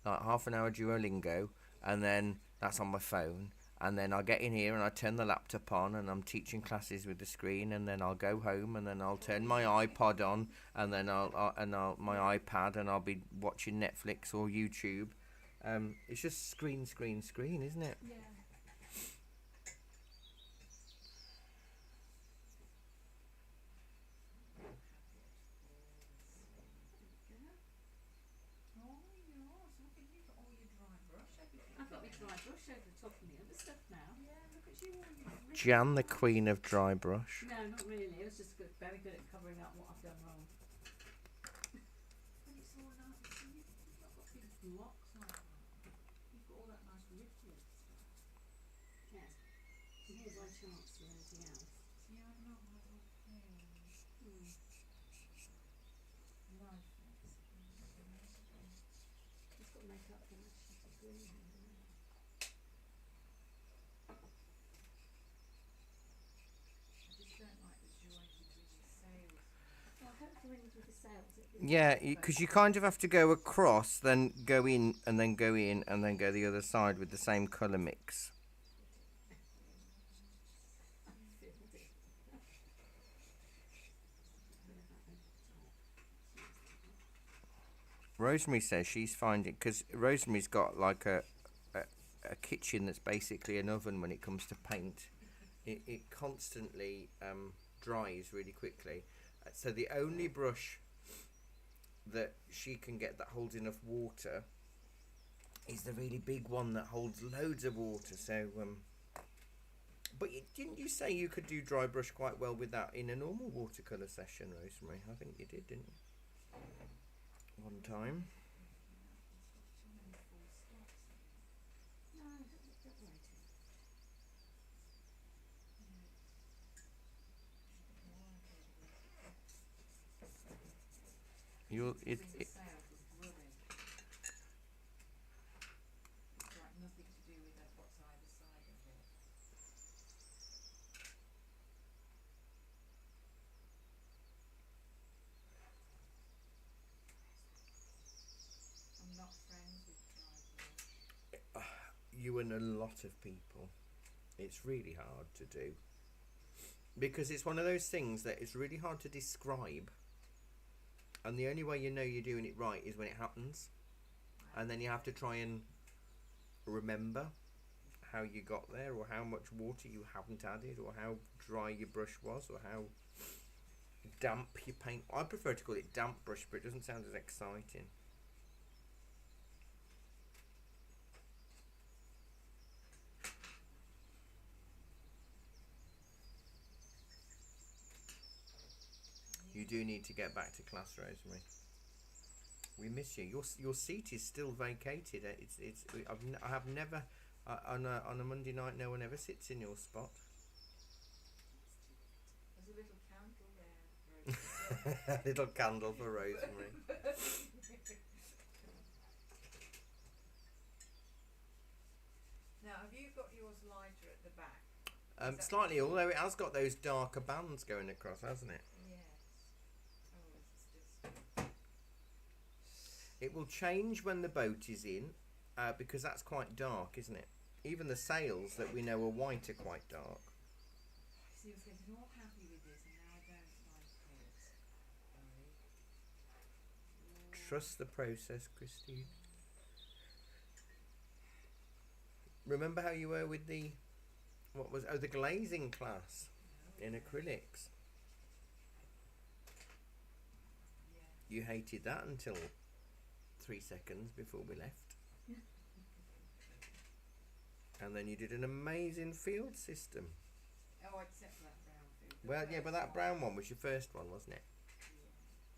like half an hour Duolingo, and then that's on my phone. And then I get in here and I turn the laptop on and I'm teaching classes with the screen, and then I'll go home and then I'll turn my iPod on, and then I'll my iPad, and I'll be watching Netflix or YouTube. It's just screen, isn't it? Yeah. I've got my dry brush over the top of the other stuff now. Yeah, look at you. Jan, the queen of dry brush. No, not really. It was just very good at covering up what I've done wrong. But it's all nice. You've not got big blocks like that. You've got all that nice ripples. Yes. And here's my chance for anything else. See, I've not my little pen. Life fix. It's got to make up for that shitty green. With the sails. Yeah, because you kind of have to go across, then go in, and then go in, and then go the other side with the same colour mix. Rosemary says she's finding, because Rosemary's got like a kitchen that's basically an oven when it comes to paint. It constantly dries really quickly. So the only brush that she can get that holds enough water is the really big one that holds loads of water. So, but didn't you say you could do dry brush quite well with that in a normal watercolour session, Rosemary? I think you did, didn't you? One time. You'll it Sails was rubbish. It's like nothing to do with what's either side of it. I'm not friends with dry brush. you and a lot of people. It's really hard to do because it's one of those things that it's really hard to describe. And the only way you know you're doing it right is when it happens. And then you have to try and remember how you got there, or how much water you haven't added, or how dry your brush was, or how damp your paint. I prefer to call it damp brush, but it doesn't sound as exciting. You do need to get back to class, Rosemary. We miss you. Your seat is still vacated. I have never on a Monday night. No one ever sits in your spot. There's a little candle there. A little candle for Rosemary. Now, have you got yours lighter at the back? Slightly, although it has got those darker bands going across, hasn't it? Yes. Oh, it's just. It will change when the boat is in, because that's quite dark, isn't it? Even the sails that we know are white are quite dark. See, I was getting all happy with this, and now I don't like it. Sorry. Trust the process, Christine. Remember how you were with the the glazing class in acrylics? Yeah. You hated that until 3 seconds before we left. And then you did an amazing field system. Oh, except for that brown food. Well, yeah, but that brown one was your first one, wasn't it? Yeah.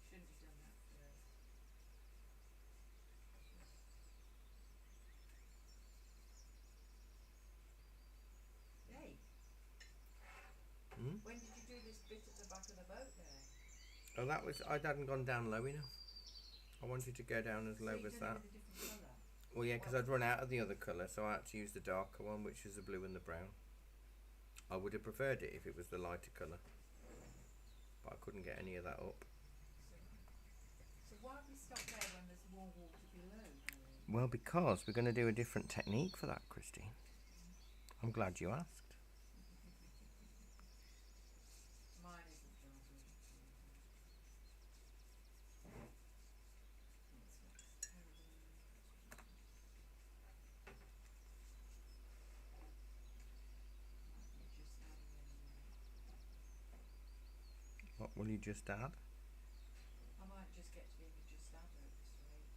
Shouldn't have done that first. Hey. Hmm? When did you do this bit at the back of the boat there? Oh, that was, I hadn't gone down low enough. I wanted to go down as So low you've as done that. it with a different colour? Well, yeah, because I'd run out of the other colour, so I had to use the darker one, which is the blue and the brown. I would have preferred it if it was the lighter colour, but I couldn't get any of that up. So why have we stopped there when there's more water below? Well, because we're going to do a different technique for that, Christine. I'm glad you asked. Mine isn't dry brush. What will you just add? I might just get to the end and just add it straight.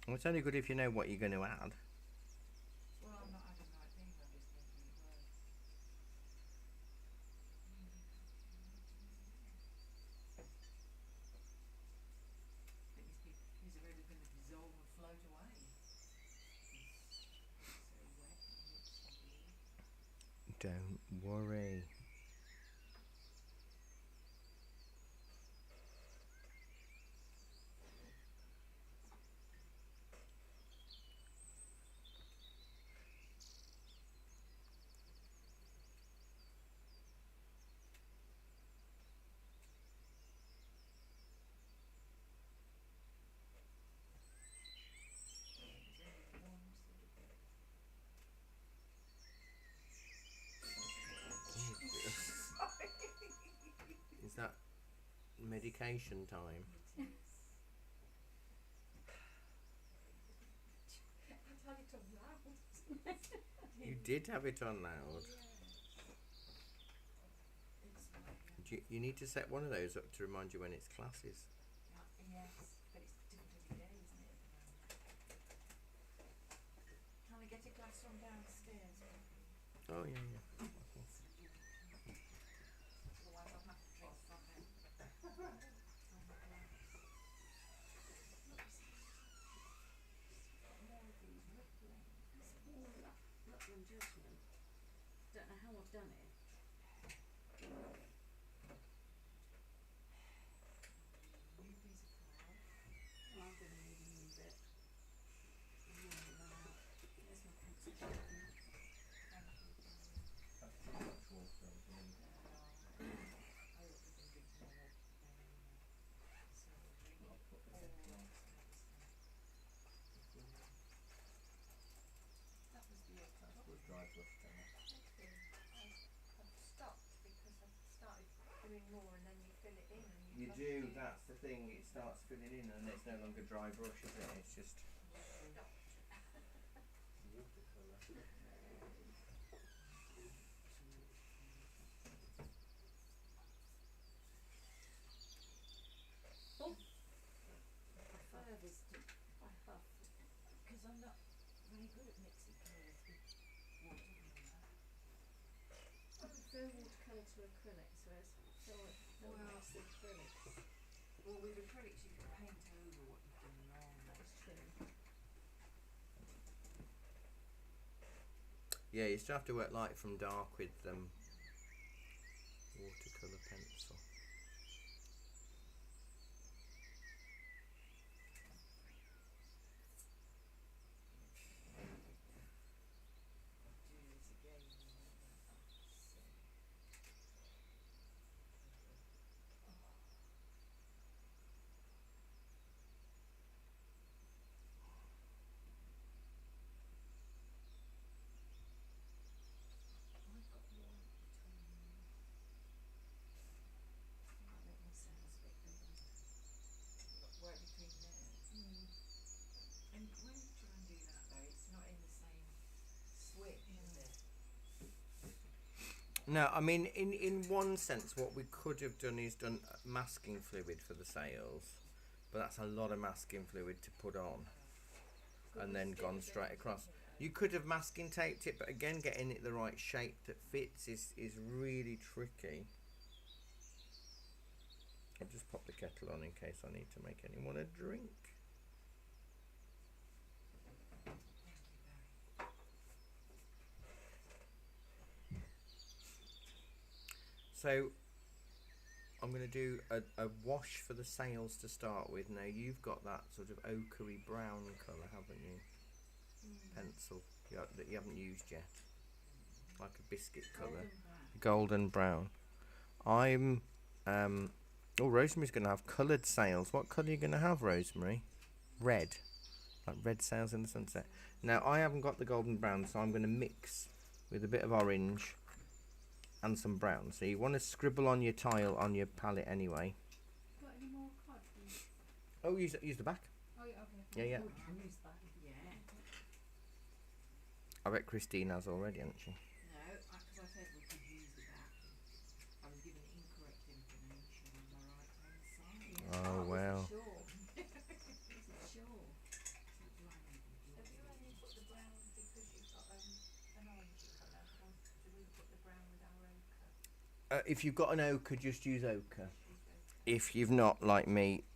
Well, it's only good if you know what you're going to add. Well, I'm not adding right things, I'm just thinking it was. I think these are really going to dissolve and float away. So wet and mixed and blue. Don't worry. Is that medication time? I had it on loud. You did have it on loud. You need to set one of those up to remind you when it's classes. Yes, but it's different every day, isn't it, at the moment? Can I get a glass from downstairs? Oh, yeah, yeah. Otherwise I'll have to drink from it. From the glass. More of these rippling. It's all Rutland judgment. Don't know how I've done it. New piece of flour. Well, I'm going to need a new bit. I'm going to run out. There's my pencil sharpener. I've stopped because I've started doing more and then you fill it in and You do, that's the thing, it starts filling in and it's no longer dry brush, is it? It's just watercolour. I fervised it. I huffed. Because I'm not very good at mixing colours with watercolour. I prefer watercolour to acrylic, so it's Don't Well- mix the acrylics. Well, with acrylics you can paint over what you've done wrong. That's true. Yeah, you still have to work light from dark with watercolour pencil. Do this again. I've got white between them. Might make my sails a bit bigger. Right between there. And when you try and do that though, it's not in the same switch, is it? No, I mean, in one sense, what we could have done is done masking fluid for the sails, but that's a lot of masking fluid to put on, and then gone straight across. You could have masking taped it, but again, getting it the right shape that fits is really tricky. I'll just pop the kettle on in case I need to make anyone a drink. Thank you, Barry. So I'm going to do a wash for the sails to start with. Now you've got that sort of ochre brown colour, haven't you? Pencil that you haven't used yet, like a biscuit colour, golden brown. I'm oh, Rosemary's going to have coloured sails. What colour are you going to have, Rosemary? Red, like red sails in the sunset. Now I haven't got the golden brown, so I'm going to mix with a bit of orange and some brown. So you want to scribble on your tile on your palette anyway. Got any more card? Oh, use the back. Oh, yeah, okay. Yeah. Oh, we can use that. Yeah. I bet Christine has already, hasn't she? No, because I said we could use the back. I was given incorrect information on the right hand side. Oh, well. Sure. Wasn't sure. Have you only put the brown because you've got an orangey colour, or do we put the brown with our ochre? If you've got an ochre, just use ochre. If you've not, like me,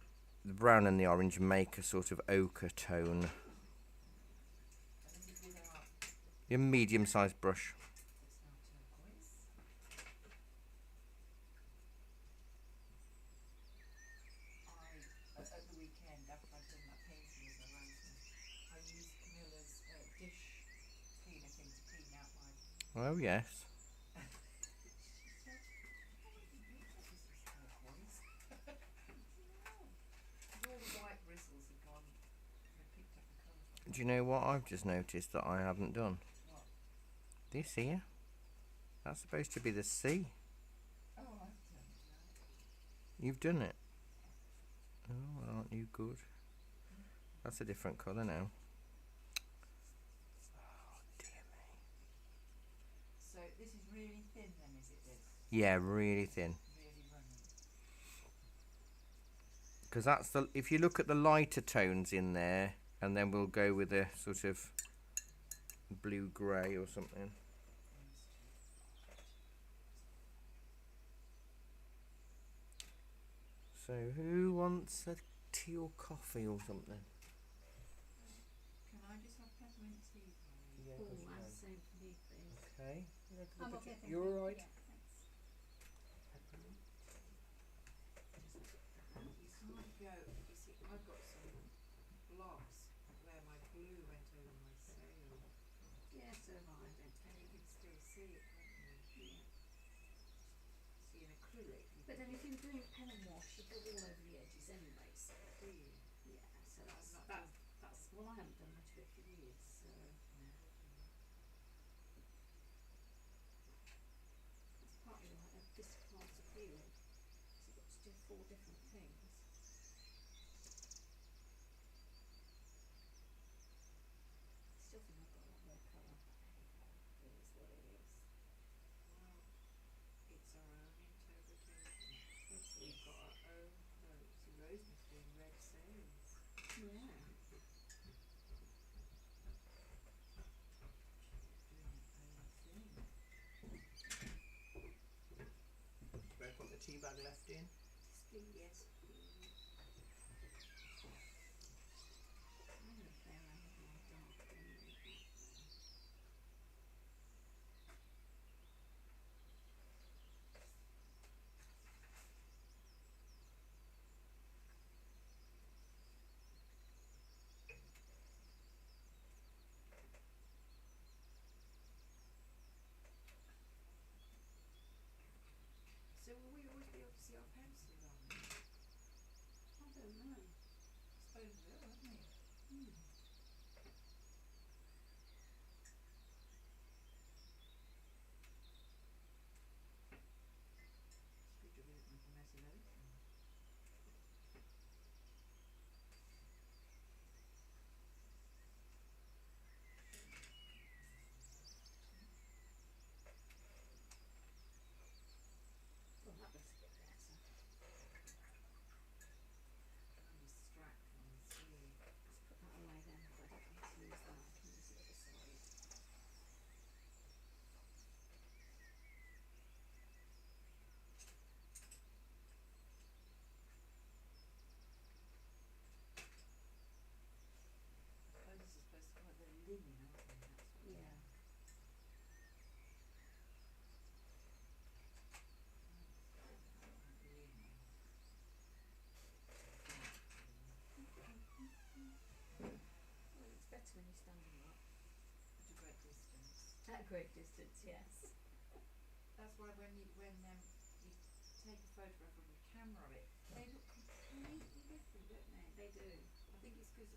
the brown and the orange make a sort of ochre tone. And this is with our, Your medium-sized brush. it's now turquoise. At the weekend after I'd done that painting with my Rosemary, I used Camilla's dish cleaner thing to clean out my. Oh, yes. She said, "Oh, you think this is turquoise?" And all the white bristles had gone. I picked up the colour from. Do you know what I've just noticed that I haven't done? What? This here. That's supposed to be the sea. Oh, I've done that. You've done it. Oh, aren't you good? That's a different colour now. Oh, dear me. So this is really thin then, is it this? Yeah, really thin. Really runny. Because that's the. If you look at the lighter tones in there, and then we'll go with a sort of blue-grey or something. So who wants a tea or coffee or something? Can I just have peppermint tea, Barry? Yeah, Oh, that's the same for me, please. Okay. I'm okay, thank You're you. alright? Yeah, thanks. You can't go. You see, I've got some blocks where my glue went over my sail, Yeah, so have I, don't and you can still see it, can't you? Yeah. See an acrylic. You But can then if you're doing pen and wash, you go all over the edges anyway, so. do you? Yeah, so I've that's, not that's, well, I haven't done much of it for years, so. That's partly why this part's appealing, because you've got to do 4 different things. I still think I've got a lot more colour, but hey, it is what it is. Well, it's our own interpretation. We've got our own notes. See, Rosemary's doing red sails. Yeah. Doing her own thing. Where put the tea bag left in? Yes, please. I'm going to play around with my dark blue and black there. So will we always be able to see our pencil lines? I don't know. I suppose we will, won't we? Hmm. It's good job we didn't make a mess of those things. Well, that looks a bit better. Distract from the sea. Let's put that away then, because I don't need to use that. I can use the other side. I suppose this is supposed to be like the linen, aren't they? That's what they Yeah. are. Linen. Well, it's better when you're standing up. At a great distance. At a great distance, yes. That's why when you take a photograph of a camera of it, they look completely different, don't they? They do. I think it's because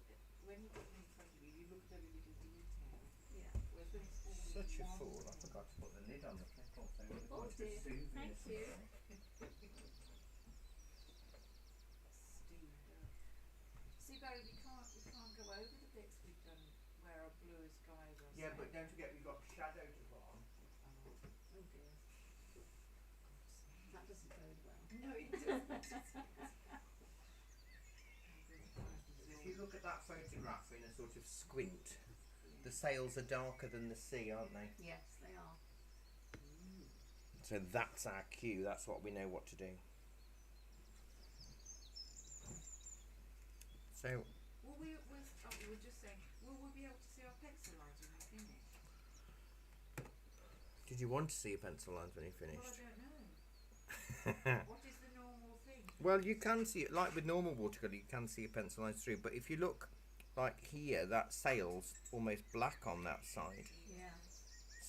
when you've got them in front of you, you look at every little detail. Yeah. Whereas when it's all Such a in one fool! I thing- forgot to put the lid on the kettle, so it was Oh like a dear. souvenir Thank you. something. steamed up. See, Barry, we can't go over the bits we've done where our blue skies are. Yeah, but set. don't forget we've got shadow to put on. Oh, Oh dear. That doesn't bode well. no, it doesn't. If you look at that photograph in a sort of squint, the sails are darker than the sea, aren't they? Yes, they are. So that's our cue. That's what we know what to do. So Well, we were just saying, will we be able to see our pencil lines when we finish? did you want to see your pencil lines when you Well, I finished? don't know. What is the normal thing? Well, you can see it, like with normal watercolour, you can see your pencil lines through, but if you look like here, that sail's almost black on that side. Yeah.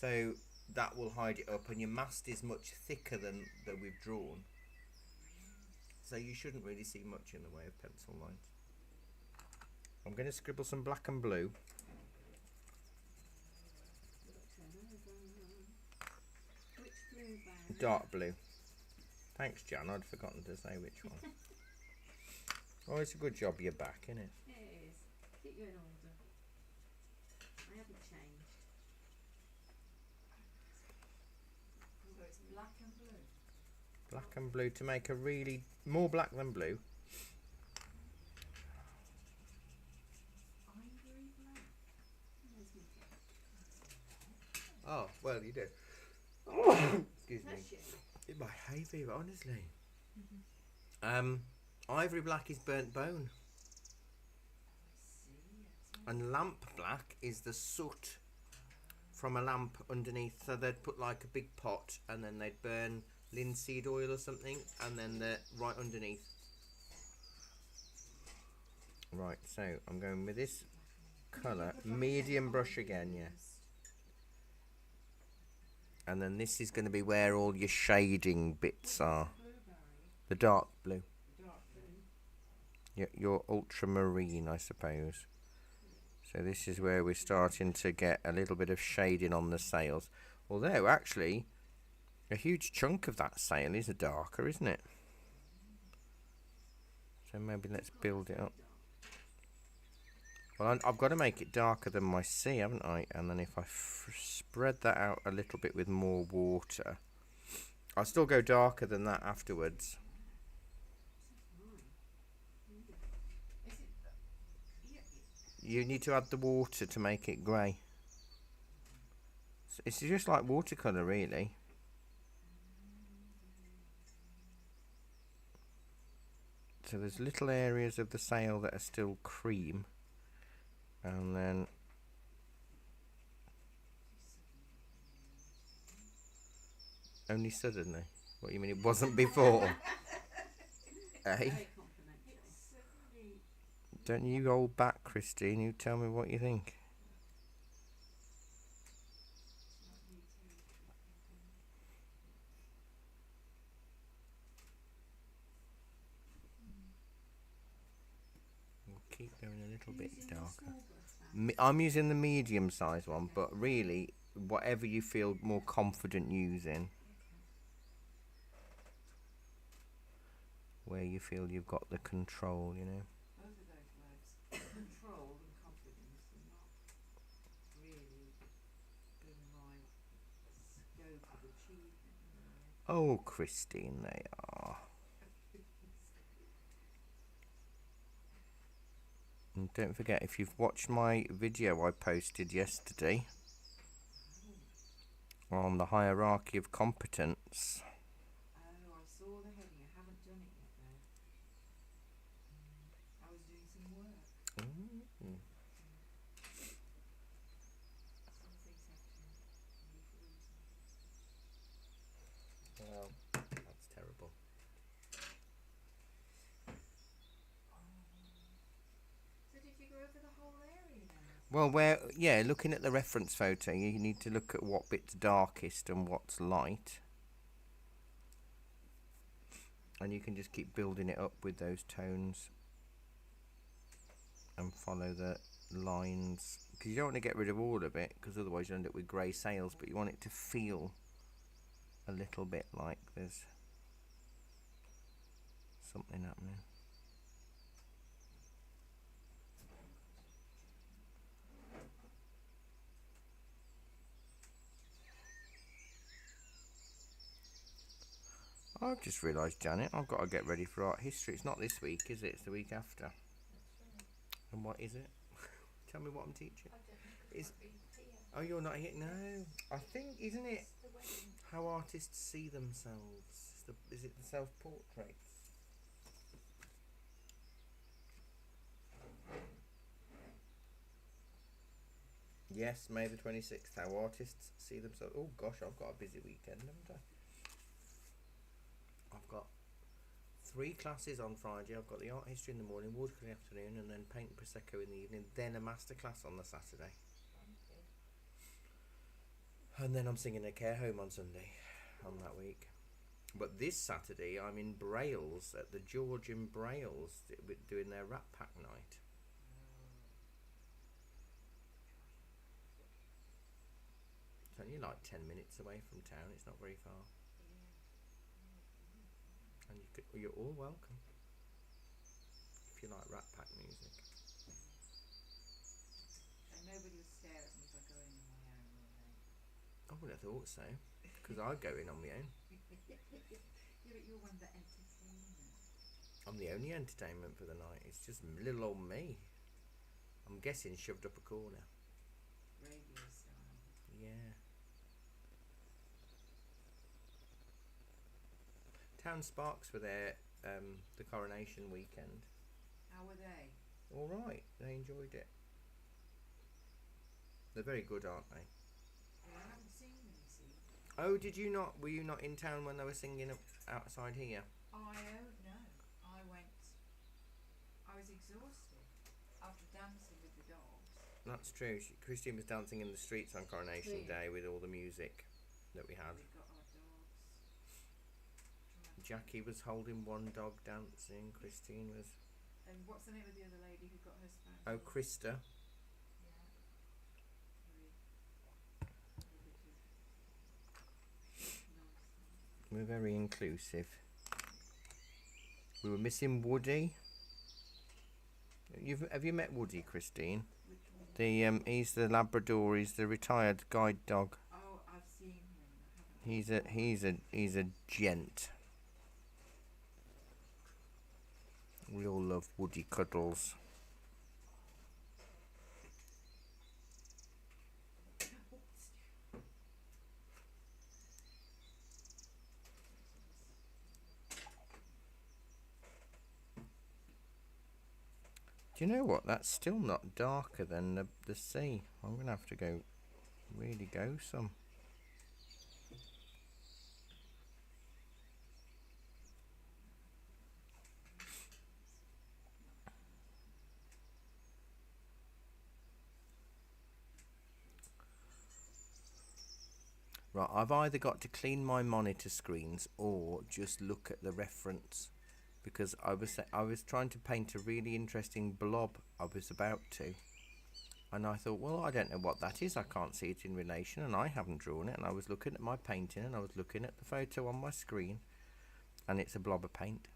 So that will hide it up, and your mast is much thicker than we've drawn. So you shouldn't really see much in the way of pencil lines. I'm going to scribble some black and blue. Turn over. Which blue bag? Dark blue. Thanks, Jan. I'd forgotten to say which one. Oh, it's a good job you're back, isn't it? It is. Keep you in order. I haven't changed. So it's black and blue. Black and blue to make a really more black than blue. Ivory black. Where's my Oh, well, you do. Excuse me. Bless you. In my hay fever, honestly. Ivory black is burnt bone, and lamp black is the soot from a lamp underneath. So they'd put like a big pot, and then they'd burn linseed oil or something, and then they're right underneath. Right, so I'm going with this colour, medium brush again, yeah. And then this is going to be where all your shading bits are. Blueberry. The dark blue. Dark blue. Your ultramarine, I suppose. So this is where we're starting to get a little bit of shading on the sails. Although, actually, a huge chunk of that sail is a darker, isn't it? So maybe let's build it up. Well, I've got to make it darker than my sea, haven't I? And then if I spread that out a little bit with more water, I'll still go darker than that afterwards. Is it? Yeah. You need to add the water to make it grey. It's just like watercolour, really. So there's little areas of the sail that are still cream, and then only suddenly. What do you mean it wasn't before? Eh? Very complimentary. It's suddenly. Don't you hold back, Christine. You tell me what you think. It's not new territory thinking. We'll keep going a little bit Using the darker. small brush now. I'm using the medium size one, but really, whatever you feel more confident using, where you feel you've got the control, you know. Both of those words, control and confidence, are not really in my scope of achievement. Oh, Christine, they are. And don't forget, if you've watched my video I posted yesterday on the hierarchy of competence, Oh, I saw the heading. I haven't done it yet though. I was doing some work. mm, Some things have to leave reasons. well, that's terrible. So did you go over the whole area then? Well, looking at the reference photo, you need to look at what bit's darkest and what's light. And you can just keep building it up with those tones and follow the lines. Because you don't want to get rid of all of it, because otherwise you end up with grey sails, but you want it to feel a little bit like there's something happening. I've just realised, Janet, I've got to get ready for art history. It's not this week, is it? It's the week after. And what is it? Tell me what I'm teaching. I don't know, 'cause Is- I've been here. Oh, you're not here? No. I think, isn't it It's the wedding. how artists see themselves? Is it the self-portraits? Yes, May the 26th. How artists see themselves. Oh gosh, I've got a busy weekend, haven't I? I've got 3 classes on Friday. I've got the art history in the morning, watercolour in the afternoon, and then paint prosecco in the evening. Then a masterclass on the Saturday, Okay. and then I'm singing a care home on Sunday on that week. But this Saturday I'm in Brails at the Georgian Brails doing their Rat Pack night. It's only like 10 minutes away from town. It's not very far, and you're all welcome if you like Rat Pack music. And nobody will stare at me if I go in on my own, will they? I would have thought so, because I go in on my own. Yeah, but you're one of the entertainment. I'm the only entertainment for the night. It's just little old me. I'm guessing shoved up a corner. Radio style. Yeah. Town Sparks were there the coronation weekend. How were they? All right, they enjoyed it. They're very good, aren't they? Well, I haven't seen them, you see. Oh, did you not? Were you not in town when they were singing outside here? I don't know. I was exhausted after dancing with the dogs. That's true. Christine was dancing in the streets on Coronation Yeah. Day with all the music that we had. We got our dogs. Jackie was holding one dog dancing. Christine was. And what's the name of the other lady who got her spouse? Oh, Krista. Yeah. Nonsense. We're very inclusive. We were missing Woody. Have you met Woody, Christine? Which one? He's the Labrador. He's the retired guide dog. Oh, I've seen him. I haven't. He's a gent. We all love Woody Cuddles. Do you know what? That's still not darker than the sea. I'm going to have to go, really go some. Right, I've either got to clean my monitor screens or just look at the reference, because I was trying to paint a really interesting blob. I was about to, and I thought, well, I don't know what that is. I can't see it in relation, and I haven't drawn it. And I was looking at my painting, and I was looking at the photo on my screen, and it's a blob of paint.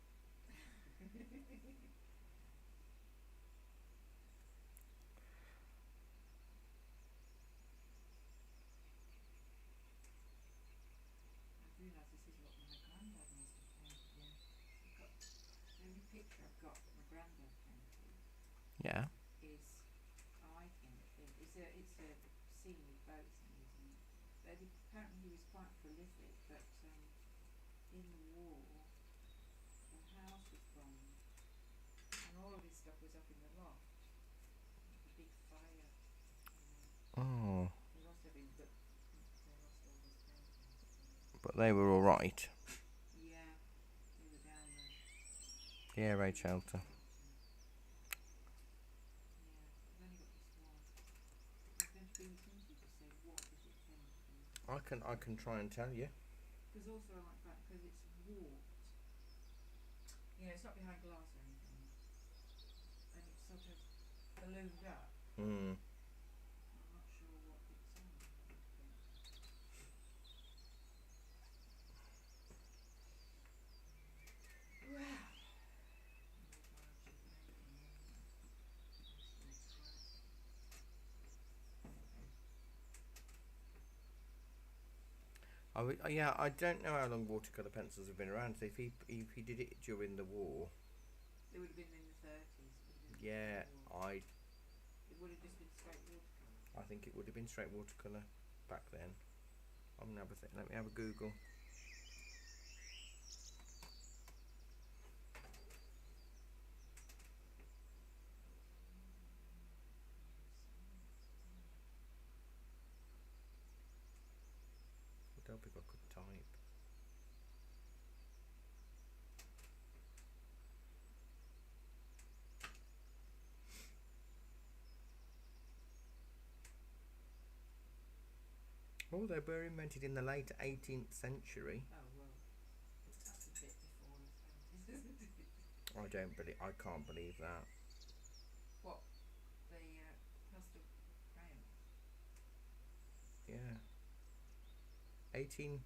I realise this is what my granddad must have painted. Yeah, I've got the only picture I've got that my granddad painted Yeah. is, I think, it's a scene with boats and everything. But apparently he was quite prolific, but in the war, the house was bombed, and all of his stuff was up in the loft. There was a big fire, and Oh, he must have been, but they lost all his paintings. So. but they were all right. Yeah, they were down there. Yeah, raid shelter. Yeah, I've only got this one. I was going to bring this into you to say, what does it tend to be? I can try and tell you. Because also I like that because it's warped. You know, it's not behind glass or anything. And it's sort of ballooned up. Hmm. I'm not sure what it's on. Well, Yeah, I don't know how long watercolour pencils have been around. So if he did it during the war, it would have been in the 30s. yeah, It would have just been straight watercolour. I think it would have been straight watercolour back then. I'm gonna have a let me have a Google. I don't think I could type. Oh, they were invented in the late 18th century. Oh, well, that's a bit before us, isn't it? I don't believe. I can't believe that. What? The pastel crayon? Yeah. 18.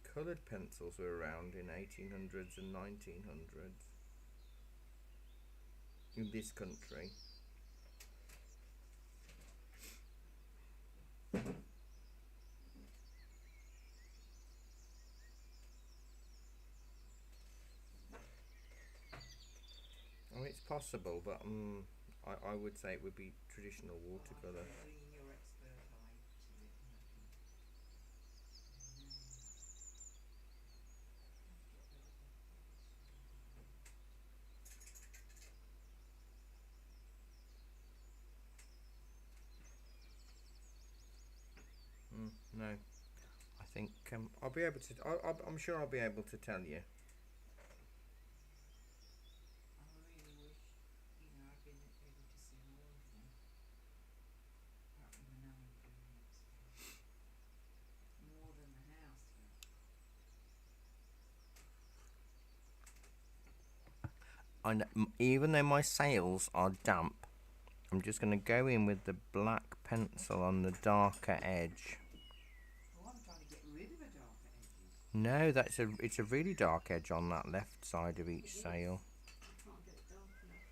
Coloured pencils were around in 1800s and 1900s in this country. Oh, it's possible, but I would say it would be traditional watercolour. Bringing your expert eye to it, I reckon. No, I think I'll be able to. I'm sure I'll be able to tell you. I really wish, I'd been able to see more of them. Apart from the Nan doing it, more than the house. Even though my sails are damp, I'm just going to go in with the black pencil on the darker edge. Oh, I'm trying to get rid of the darker edges. No, it's a really dark edge on that left side of each sail. I can't get it dark enough.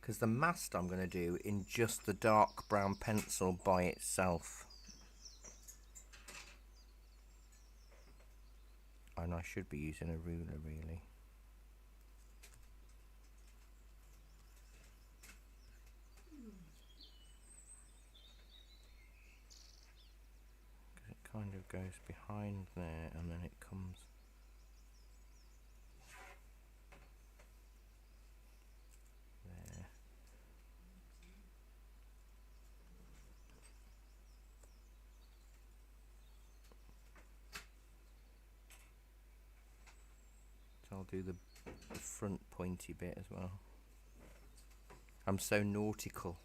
Because the mast I'm going to do in just the dark brown pencil by itself. And I should be using a ruler really. Because it kind of goes behind there and then it comes there. So I'll do the front pointy bit as well. I'm so nautical.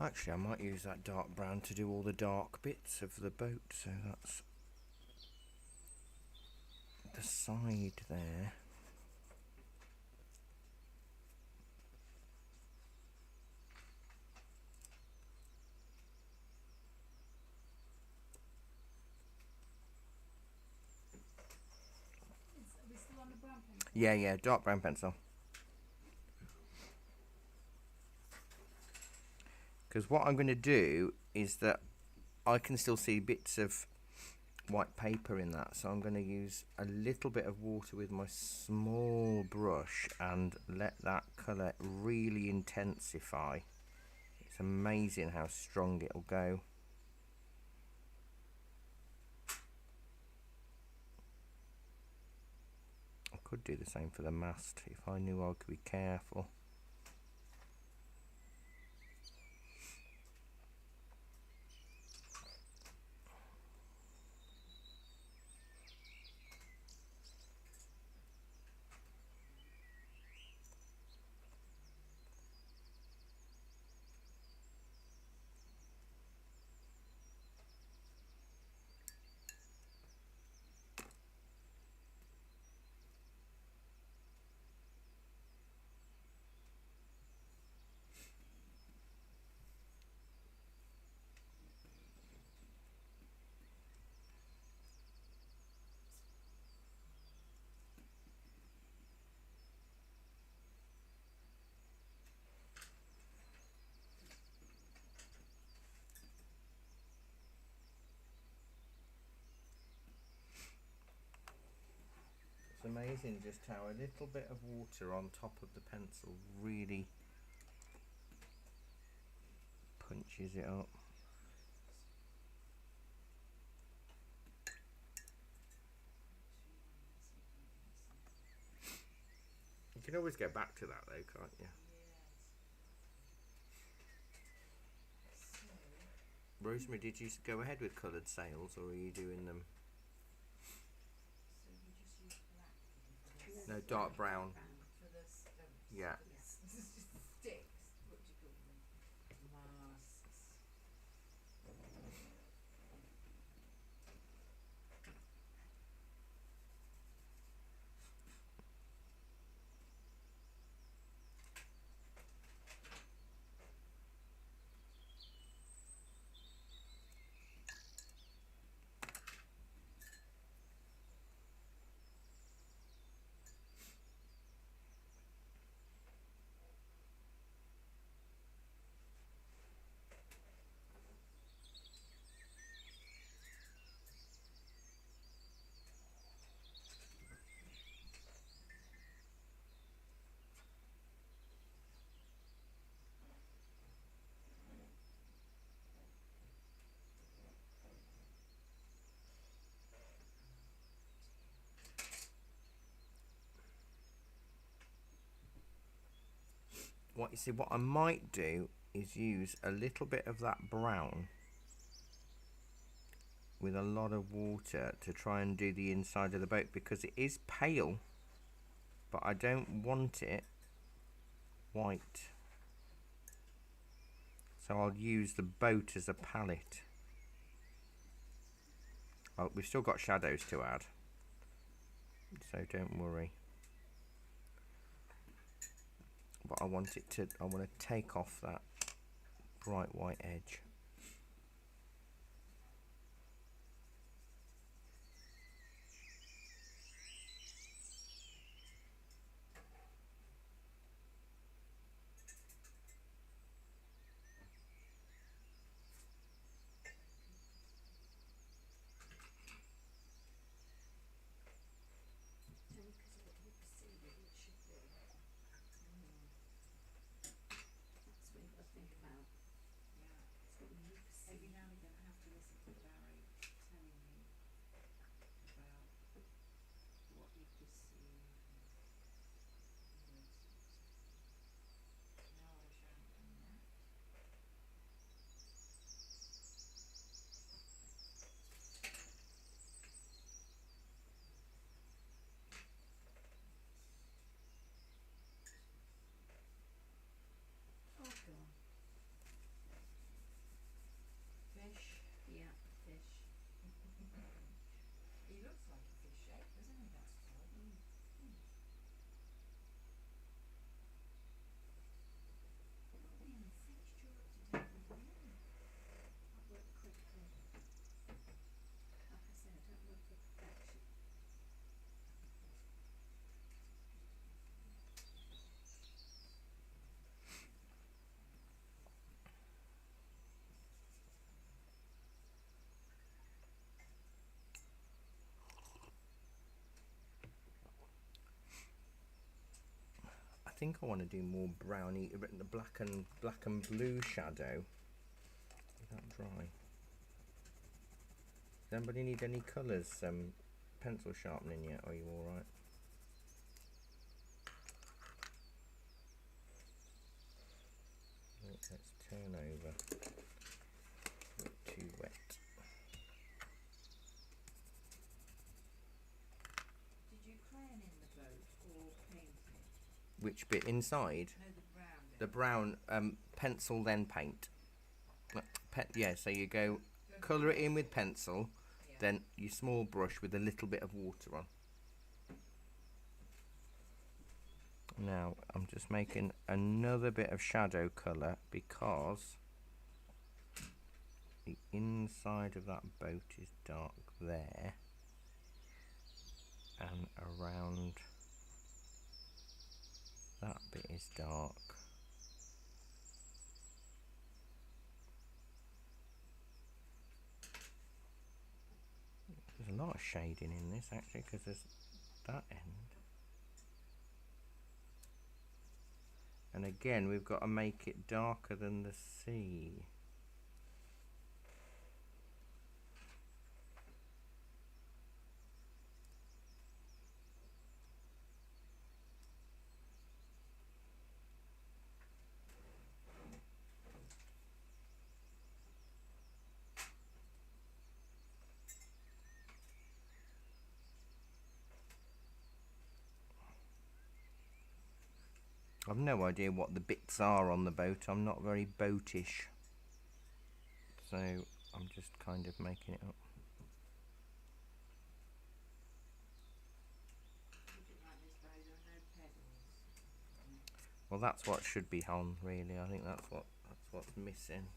Actually, I might use that dark brown to do all the dark bits of the boat, so that's the side there. Are we still on the brown pencil? Yeah, dark brown pencil. Because what I'm going to do is that I can still see bits of white paper in that, so I'm going to use a little bit of water with my small brush and let that colour really intensify. It's amazing how strong it'll go. I could do the same for the mast if I knew I could be careful. It's amazing just how a little bit of water on top of the pencil really punches it up. You can always go back to that though, can't you? Rosemary, did you go ahead with coloured sails, or are you doing them? So you just use black for the No, dark brown. for the stumps. Yeah. For the sticks. What do you call them? Masts. what you see, what I might do is use a little bit of that brown with a lot of water to try and do the inside of the boat, because it is pale, but I don't want it white. So I'll use the boat as a palette. Oh, we've still got shadows to add, so don't worry. But I want to take off that bright white edge. Only because of what you perceive it should be. That's what you've got to think about. Yeah. It's what you perceive. Every now and again I have to listen to Barry telling me about what you perceive and all those sorts of things. No, I shan't do that. Oh, go on. Fish. Yeah, fish. He looks like a fish shape, doesn't he? That's the problem. Not being a fixture up to date with the room. I work quickly. Like I said, I don't work for perfection. I think I want to do more browny, the black and blue shadow. Is that dry? Does anybody need any colours? Pencil sharpening yet? Are you all right? Let's turn over. Too wet. Did you crayon in the boat or paint it? Which bit inside? No, the brown bit. The brown, pencil then paint. Yeah, so you go colour it in with pencil, Yeah. then your small brush with a little bit of water on. Now I'm just making another bit of shadow colour because the inside of that boat is dark there, and around that bit is dark. There's a lot of shading in this actually, because there's that end. And again, we've got to make it darker than the sea. I've no idea what the bits are on the boat. I'm not very boatish, so I'm just kind of making it up. Looking like this, Barry, there are no pedals. Well, that's what should be on, really. I think that's what's missing.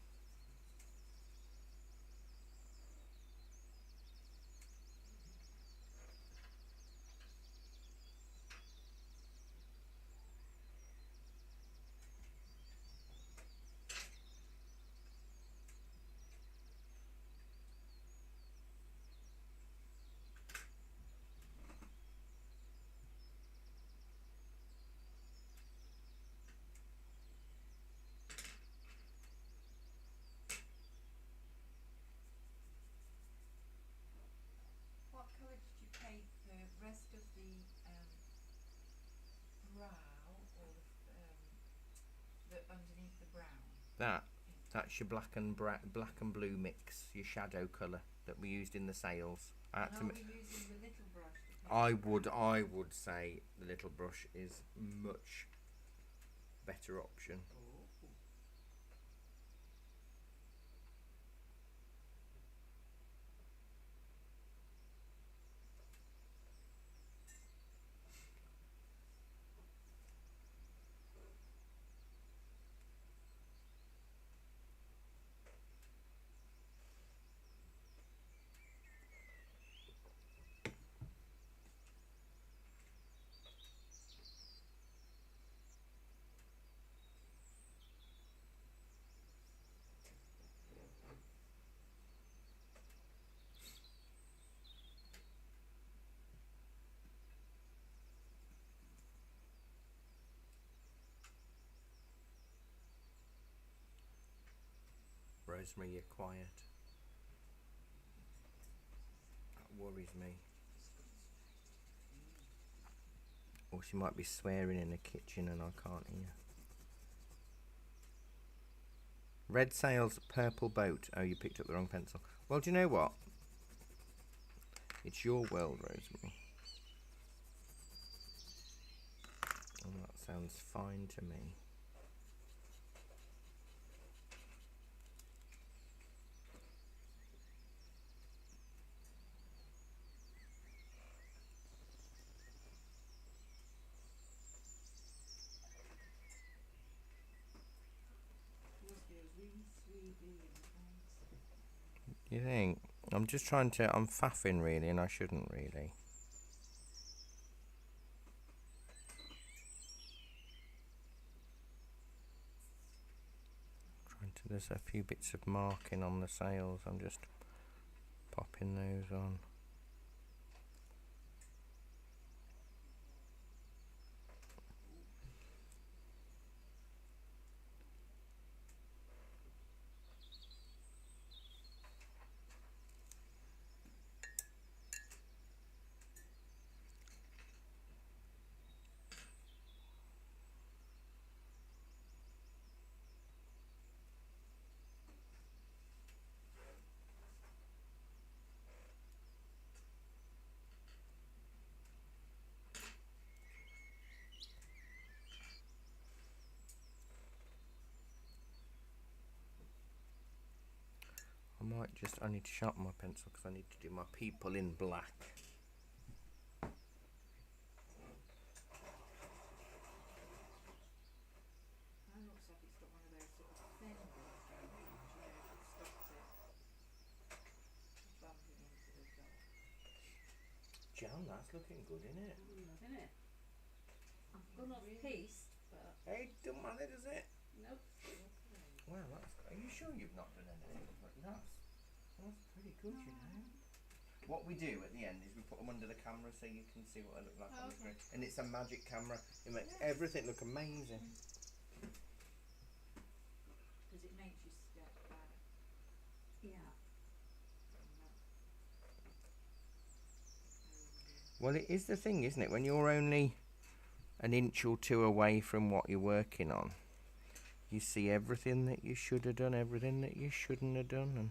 underneath the brown. That's your black and blue mix, your shadow colour that we used in the sails. I had And to are mi- we using the little brush? I would say the little brush is much better option. Oh. Rosemary, you're quiet. That worries me. Or she might be swearing in the kitchen and I can't hear. Red sails, purple boat. Oh, you picked up the wrong pencil. Well, do you know what? It's your world, Rosemary. And that sounds fine to me. Must be a really 3D in the face. You think? I'm just trying to. I'm faffing really, and I shouldn't really. There's a few bits of marking on the sails. I'm just popping those on. I need to sharpen my pencil because I need to do my people in black. That looks like it's got one of those sort of thin bits going on, you know, that stops it bumping into the top. Jan, that's looking good, isn't it? I'm loving it. I've gone off Really? piece, but Hey, don't matter, does it? nope. Lovely. Well, are you sure you've not done anything? That's pretty good, you know. What we do at the end is we put them under the camera so you can see what they look like on the screen. And it's a magic camera. It makes everything look amazing. Because it makes you step back. Yeah. Well, it is the thing, isn't it? When you're only an inch or two away from what you're working on, you see everything that you should have done, everything that you shouldn't have done, and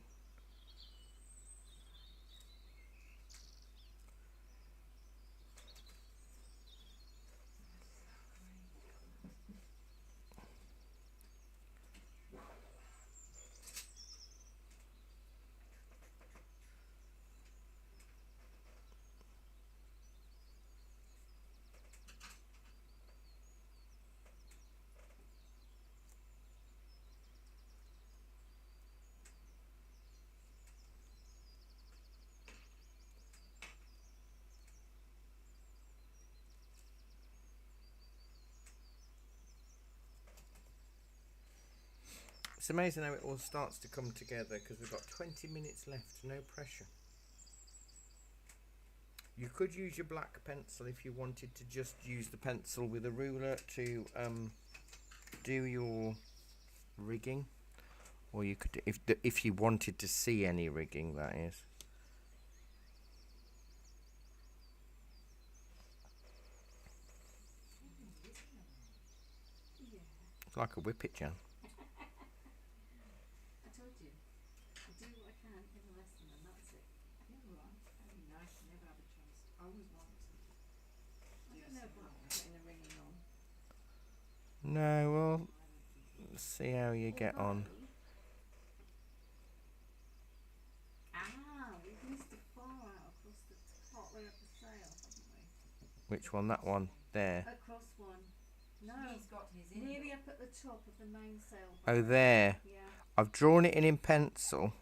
it's amazing how it all starts to come together because we've got 20 minutes left, no pressure. You could use your black pencil if you wanted to just use the pencil with a ruler to do your rigging, or you could, if you wanted to see any rigging, that is. like a whippet, Jan. I told you. I do what I can in the lesson and that's it. Yeah, right. Very nice. Never have a chance. I always want to. I don't know about putting the ringing on. No, well, I don't think let's see how you get on. Ah, we've missed a far out across the part way up the sail, haven't we? Which one? That one there. Across one. No. he's got his in. Nearly up at the top of the mainsail. Oh, bar. there. Yeah. I've drawn it in pencil,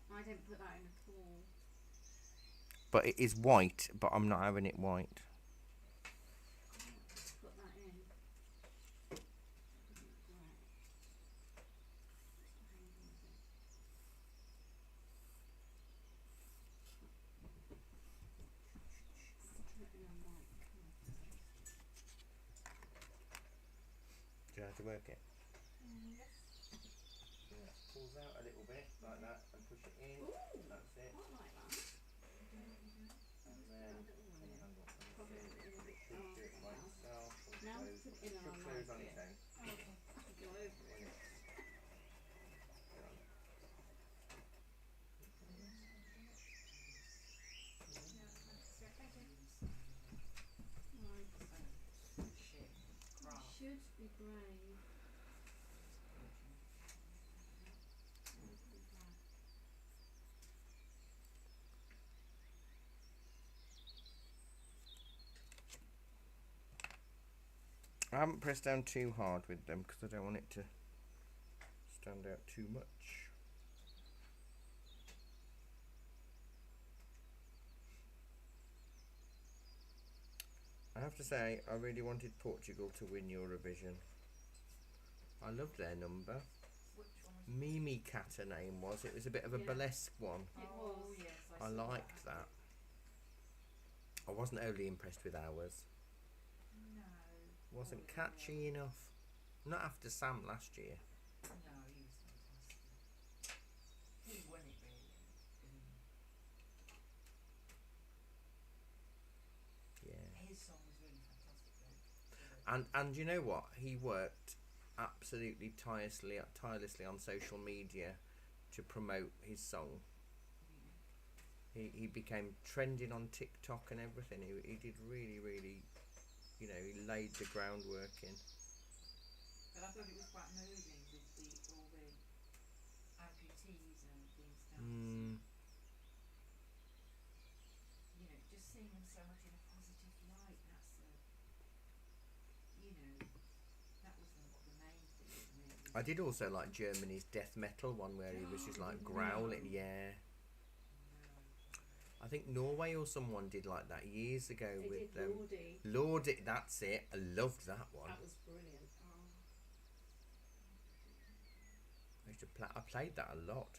Yeah. I didn't put that in at all. but it is white, but I'm not having it white. Put that in. That doesn't look right. Hang on a bit. Stick it in a white colour first. Do you know how to work it? Yes. Yeah, pulls out a little bit like that and push it in. Ooh, That's it. quite like that. And then hang on, let me Probably see. put it in a bit Should do it by darker now. itself. Or Now close, put it in should and I close on like its it. own. To go over When it. it's done. Right. Shit. Crap. Should be grey. Should be black. I haven't pressed down too hard with them because I don't want it to stand out too much. I have to say, I really wanted Portugal to win Eurovision. I loved their number. Which one was Mimi Cat, her name was. It was a bit of a Yeah. burlesque one. It Oh, was. yes. I saw liked that. I wasn't overly impressed with ours. No. Wasn't Oh, catchy enough. Not after Sam last year. No, he was fantastic. He won it really, didn't he? Yeah. His song was really fantastic though. And you know what? He worked absolutely tirelessly on social media to promote his song. He became trending on TikTok and everything. He did really, you know, he laid the groundwork in. But I thought it was quite moving with all the amputees and things dancing. You know, just seeing them so much in a positive light. That's you know, that was the main thing for me. I did also like Germany's death metal one where he was just like growling. Yeah. I think Norway or someone did like that years ago They with did Lordy. Lordy. That's it. I loved that one. That was brilliant. I used to I played that a lot.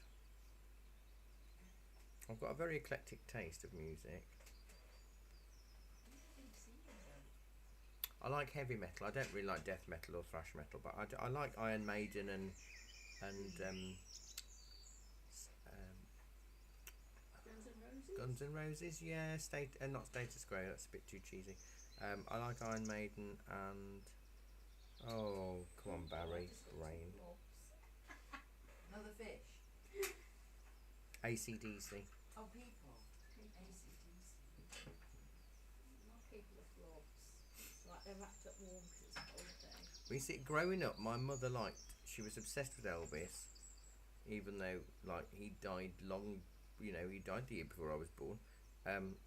I've got a very eclectic taste of music. I like heavy metal. I don't really like death metal or thrash metal, but I like Iron Maiden and Guns N' Roses. Yeah, not Status Quo. That's a bit too cheesy. I like Iron Maiden and come on, Barry, Rain. Another fish. AC/DC. Oh, people. AC/DC. My people are flops. It's like they're wrapped up warm because it's a cold day. We see, growing up, my mother she was obsessed with Elvis, even though he died he died the year before I was born.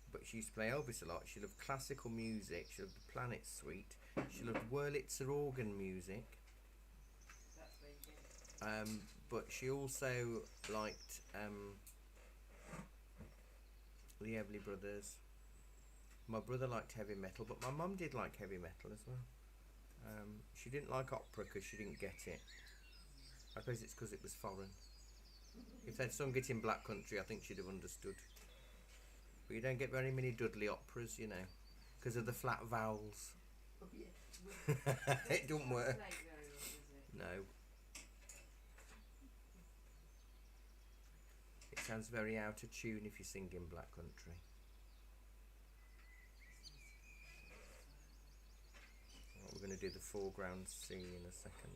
But she used to play Elvis a lot. She loved classical music. She loved the Planet Suite. She loved Wurlitzer organ music. That's where you get it. But she also liked the Everly Brothers. My brother liked heavy metal, but my mum did like heavy metal as well. She didn't like opera because she didn't get it. I suppose it's because it was foreign. If they'd sung it in Black Country, I think she'd have understood. But you don't get very many Dudley operas, you know, because of the flat vowels. Oh, yeah. It don't work. Translate very well, does it? No. It sounds very out of tune if you sing in Black Country. We're going to do the foreground C in a second.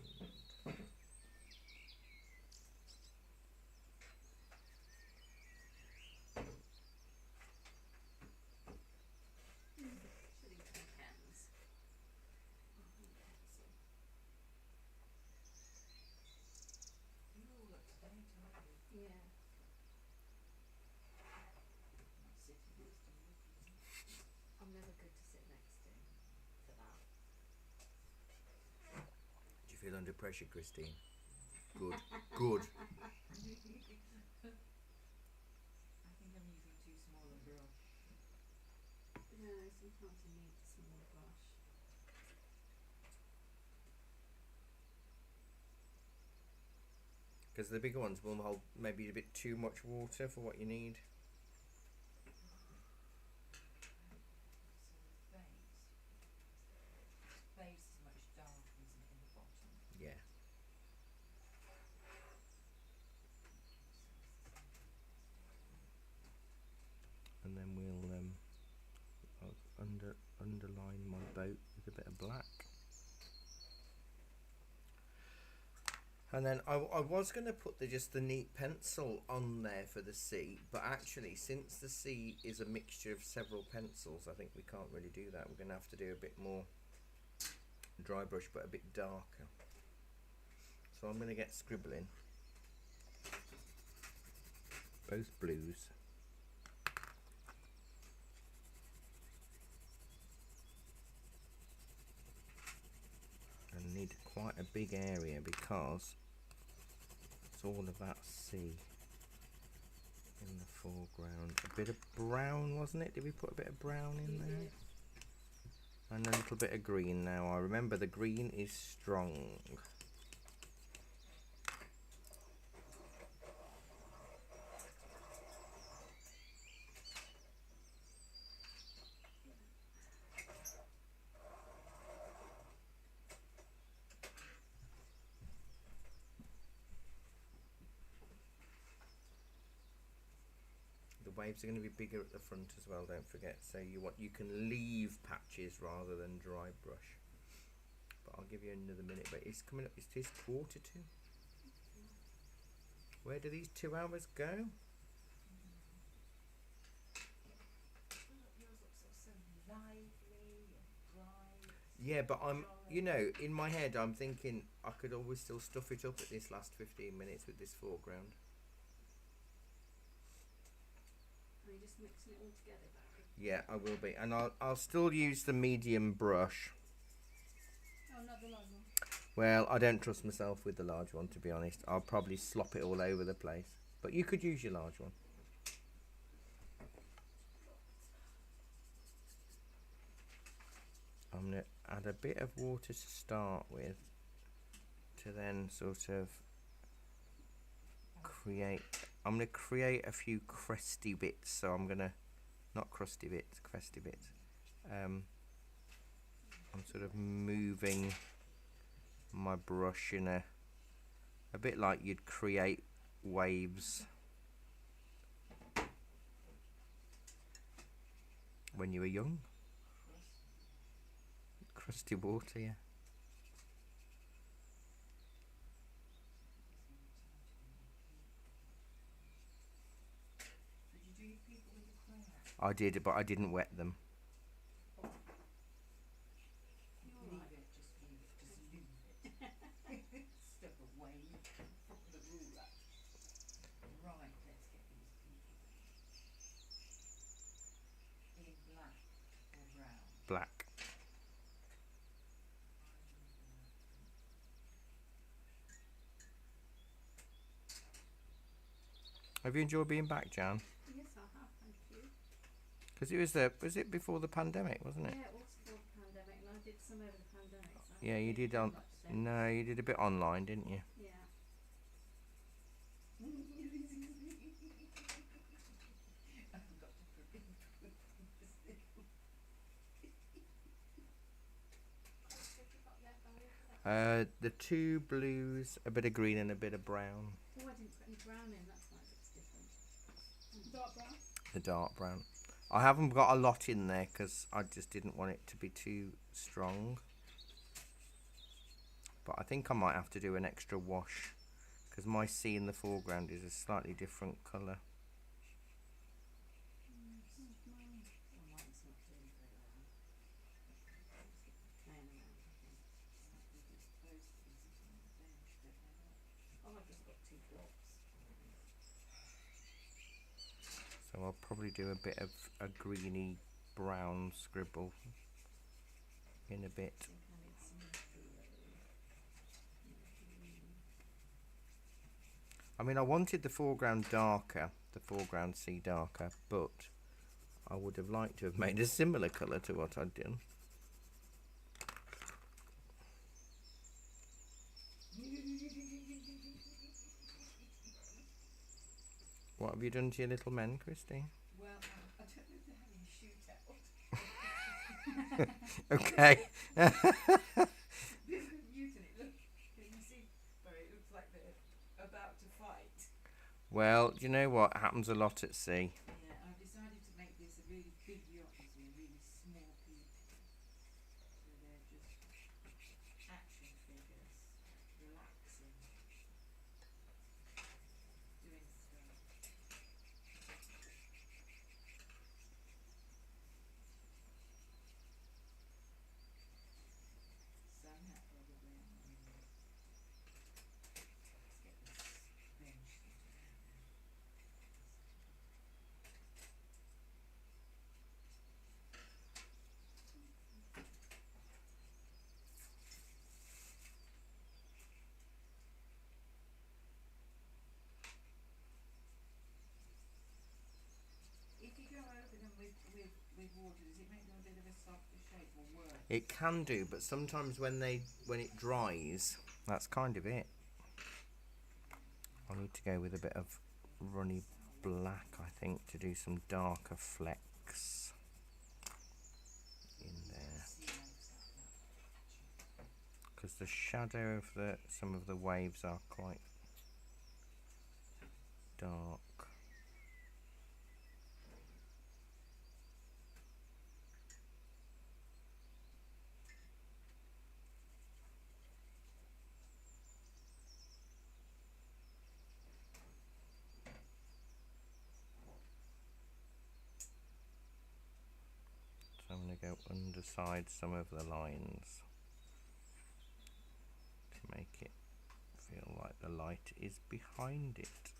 Should have got pens. Oh, I need a pencil. You're all up to date, aren't you? Yeah. Not sitting next to you. I'm never good to sit next to for that. Do you feel under pressure, Christine? Good. Good. I think I'm using too small a brush. No, sometimes you need a smaller brush. Because the bigger ones will hold maybe a bit too much water for what you need. So the base is much darker, isn't it, in the bottom? Yeah. And then we'll I'll underline my boat with a bit of black. And then I was going to put just the neat pencil on there for the C, but actually since the C is a mixture of several pencils, I think we can't really do that. We're going to have to do a bit more dry brush, but a bit darker. So I'm going to get scribbling. Both blues. And need quite a big area because it's all of that C in the foreground. A bit of brown, wasn't it? Did we put a bit of brown in there? Did. And a little bit of green now. I remember the green is strong. The waves are going to be bigger at the front as well, don't forget. So you can leave patches rather than dry brush. But I'll give you another minute. But it's coming up. It's 1:45. Where do these 2 hours go? Yours looks so lively and bright. Yeah, but in my head I'm thinking I could always still stuff it up at this last 15 minutes with this foreground. Are you just mixing it all together, Barry? Yeah, I will be. And I'll still use the medium brush. Oh, not the large one. Well, I don't trust myself with the large one, to be honest. I'll probably slop it all over the place. But you could use your large one. I'm going to add a bit of water to start with, to then sort of create. I'm going to create a few cresty bits. So I'm going to, not crusty bits, cresty bits. I'm sort of moving my brush in a bit like you'd create waves when you were young. Crusty water, yeah. Did you do your people with the crayon? I did, but I didn't wet them. Leave it, just leave it. Stuff away from the ruler. Right, let's get these people then. In black or brown? Black. Have you enjoyed being back, Jan? Yes, I have, thank you. Because was it before the pandemic, wasn't it? Yeah, it was before the pandemic, and I did some over the pandemic. So I Yeah, you haven't did done on. much since. No, you did a bit online, didn't you? Yeah. I've got to prevent The 2 blues, a bit of green and a bit of brown. Oh, I didn't put any brown in, that's why it looks different. Dark brown. The dark brown. I haven't got a lot in there because I just didn't want it to be too strong. but I think I might have to do an extra wash because my sea in the foreground is a slightly different colour. Mine. Well, mine's not doing very well. It's playing around, I think. Might be a bit close to be sitting on the bench, don't know what. Oh, I've just got 2 blocks. So I'll probably do a bit of a greeny brown scribble in a bit. I think I need some blue. I mean, I wanted the foreground darker, the foreground sea darker, but I would have liked to have made a similar colour to what I'd done. What have you done to your little men, Christine? Well, I don't know if they're having a shootout. Okay. This is muted. It looks. Can you see? Sorry, it looks like they're about to fight. Well, do you know what happens a lot at sea? Yeah, I've decided to make this a really big yacht, you see, and really small people. So they're just action figures, relaxing, doing stuff. Somehow, probably, I'm on the. Let's get this bench sorted out now. If you go over them with water, does it make them a bit of a softer shape or worse? It can do, but sometimes when it dries, that's kind of it. I need to go with a bit of runny black, I think, to do some darker flecks in there. Because the shadow of some of the waves are quite dark. So I'm going to go underside some of the lines to make it feel like the light is behind it.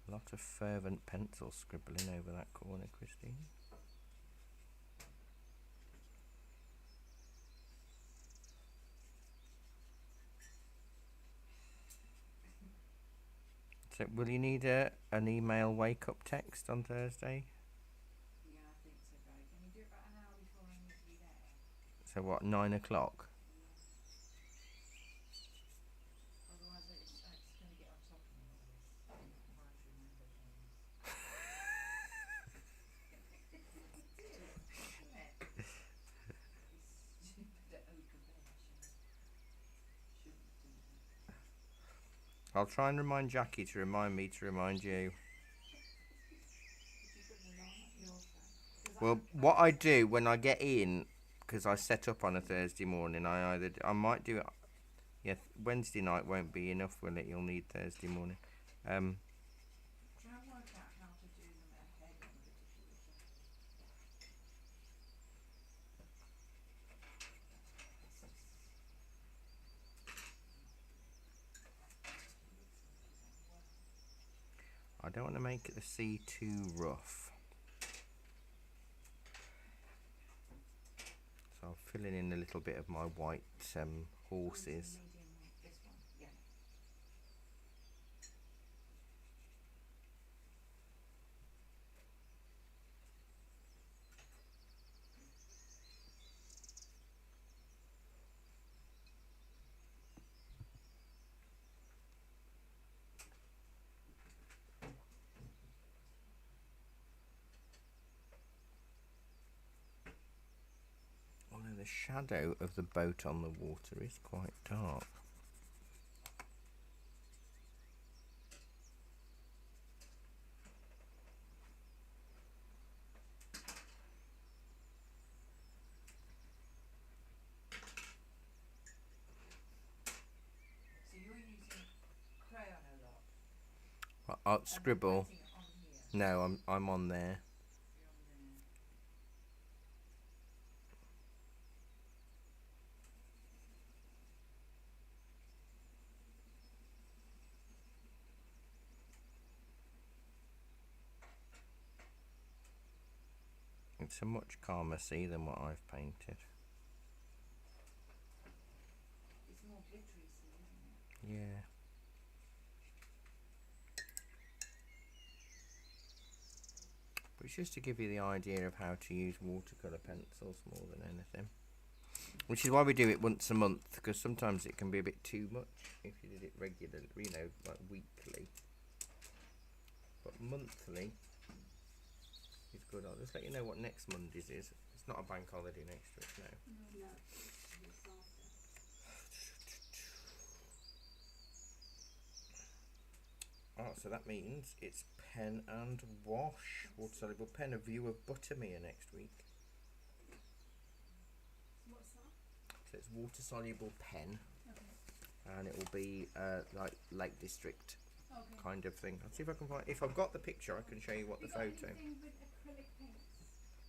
A lot of fervent pencil scribbling over that corner, Christine. So will you need an email wake-up text on Thursday? Yeah, I think so, Barry. Can you do it about an hour before I need to be there? So what, 9 o'clock? Otherwise, it's going to get on top of me, all this. Trying to remember things. Isn't it? It's stupid oak bench. Shouldn't do that. I'll try and remind Jackie to remind me to remind you. Did you put an alarm on your phone? 'Cause Well, what I do when I get in, because I set up on a Thursday morning, I might do it. Yeah, Wednesday night won't be enough, will it? You'll need Thursday morning. try and work out how to do them ahead on a bit of your shadow. I don't want to make the sea too rough. So I'm filling in a little bit of my white horses. Medium one, this one, yeah. Although the shadow of the boat on the water is quite dark. Scribble. Putting it on here. No, I'm on there. You're on there. It's a much calmer sea than what I've painted. It's more glittery, see, isn't it? Yeah. But it's just to give you the idea of how to use watercolour pencils more than anything. Which is why we do it once a month, because sometimes it can be a bit too much if you did it regularly, you know, like weekly. But monthly is good. I'll just let you know what next Monday's is. It's not a bank holiday next week, no. No, it's after. Oh, so that means it's pen and wash. Water soluble pen, a view of Buttermere next week. What's that? So it's water soluble pen, Okay. and it will be like Lake District Okay. kind of thing. I'll see if I can find. If I've got the picture, I can show you what the You got photo. anything with acrylic paints?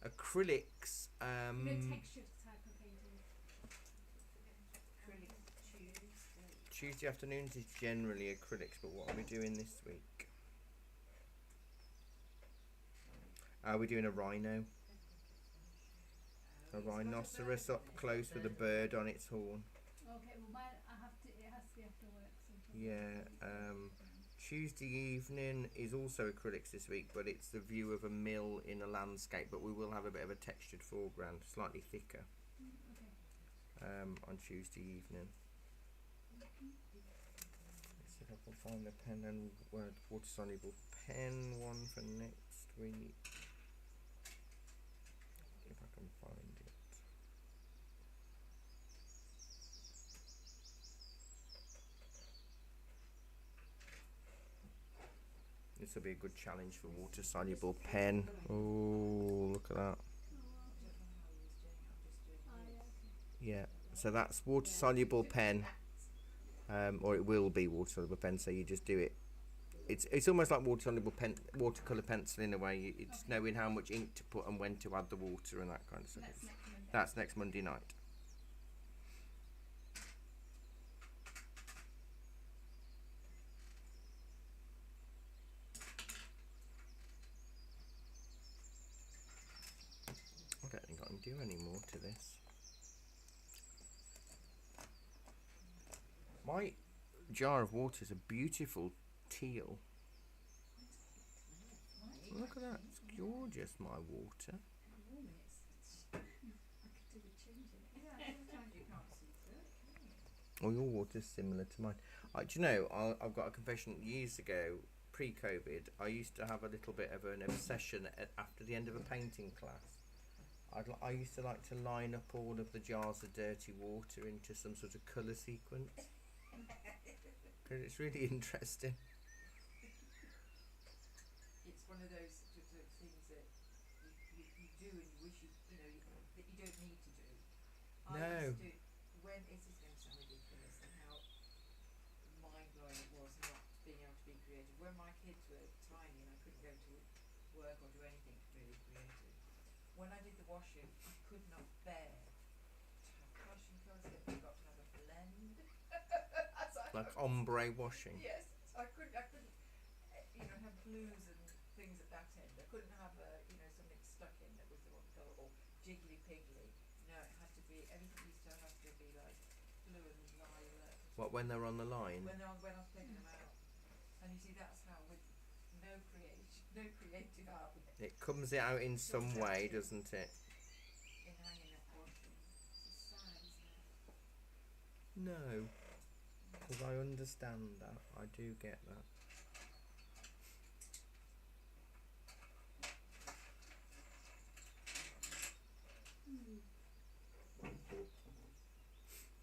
Acrylics. You know, textured type of painting. Acrylic Tuesday. Tuesday afternoons is generally acrylics, but what are we doing this week? Are we doing a rhino? A rhinoceros up close with a bird on its horn. Okay, well, mine, it has to be after work. So Yeah. Tuesday evening is also acrylics this week, but it's the view of a mill in a landscape. But we will have a bit of a textured foreground, slightly thicker, Okay. on Tuesday evening. Let's see if I can find the pen and water soluble pen one for next week. If I can find it. This will be a good challenge for water soluble pen. Oh, look at that. I don't know how he was doing it, I'm just doing Ah, this. yeah, okay. Yeah, so that's water soluble pen, or it will be water soluble pen. So you just do it. It's almost like water soluble pen, watercolor pencil in a way. It's knowing how much ink to put and when to add the water and that kind of stuff. That's next Monday. That's next Monday night. I don't think I can do any more to this. My jar of water is a beautiful teal. Look at that, it's gorgeous, my water. I could do with changing it. Yeah, sometimes you can't see through it, can you? Oh, your water's similar to mine. Do you know, I've got a confession. Years ago, pre-COVID, I used to have a little bit of an obsession after the end of a painting class. I used to like to line up all of the jars of dirty water into some sort of colour sequence. Because it's really interesting. It's one of those sort of things that you do and you wish you know, that you don't need to do. No. I used to, when it is going to sound ridiculous and how mind-blowing it was not being able to be creative. When my kids were tiny and I couldn't go to work or do anything really creative, when I did the washing, I could not bear to have washing colours. They've got to have a blend. Like ombre washing. Yes, so I couldn't, you know, have blues and things at that end. I couldn't have you know, something stuck in that was the wrong colour or jiggly piggly. No, it had to be, everything used to have to be like blue and lilac. What, when they're on the line? When I was taking them out. And you see, that's how with no creative outlet It comes out in some way, doesn't it? in hanging up washing. It's sad, isn't it? No. Because I understand that. I do get that.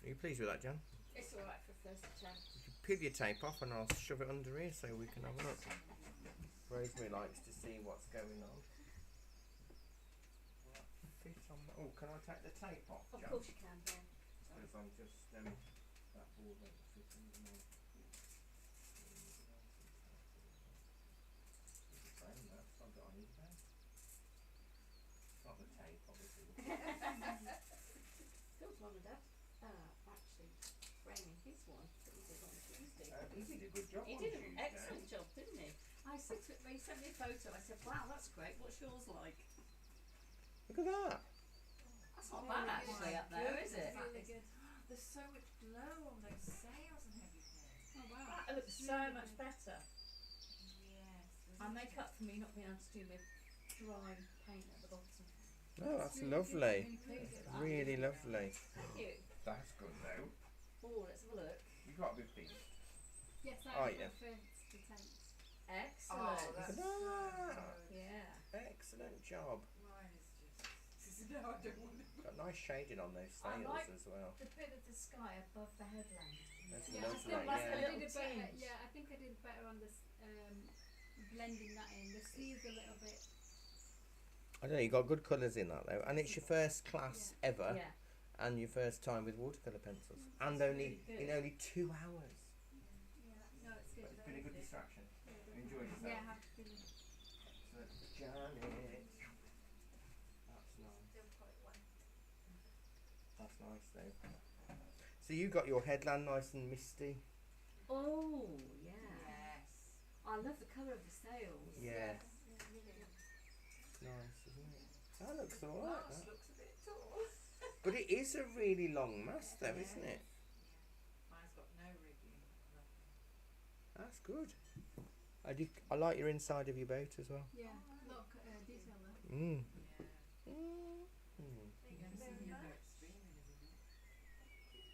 Are you pleased with that, Jan? It's alright for first attempt. Peel your tape off and I'll shove it under here so we can have a look. Rosemary likes to see what's going on. Fit on. Oh, can I take the tape off, Of Jan? course you can, Ben. Because I'm just that board won't fit under my. Mum and Dad actually framing his one that he did on Tuesday. He did a good job He on did an Tuesday. excellent job, didn't he? I said to him, he sent me a photo. I said, "Wow, that's great. What's yours like?" Look at that. That's not bad actually up there, is it? Really good. There's so much glow on those sails and everything. Oh wow. That looks so much better. Yes. I make up for me not being able to do my dry paint at the bottom. Oh, that's Really lovely. good. I'm really pleased with that. Really lovely. Thank you. That's good though. Oh, let's have a look. You got a bit big. Yes, that Oh, is yeah. my first attempt. Excellent. Oh, that's Look at so that. good. Yeah. Excellent job. Mine is just. No, I don't want to. Got nice shading on those I sails like- as well. The bit of the sky above the headland. That's Yeah, I lovely. think like a I little did it better. tinge. Yeah, I think I did better on this blending that in. The sea's a little bit. I don't know. You got good colours in that though, and it's your first class ever, Yeah. and your first time with watercolour pencils, and That's only really good. in only 2 hours. Yeah, no, it's good. But it's been a good distraction. Yeah, You enjoyed yourself? Yeah, I have been. Excellent, Janet. That's nice. Still quite well. That's nice though. So you got your headland nice and misty. Oh, yeah. Yes. I love the colour of the sails. Yeah. Really good. Nice, isn't it? That looks alright. Mars That. looks a bit tall. But it is a really long mast though, isn't it? Yeah. Mine's got no rigging. Nothing. That's good. I like your inside of your boat as well. Yeah, look, detail there. Mm. Yeah. Mm. You're going to see me about streaming, isn't it?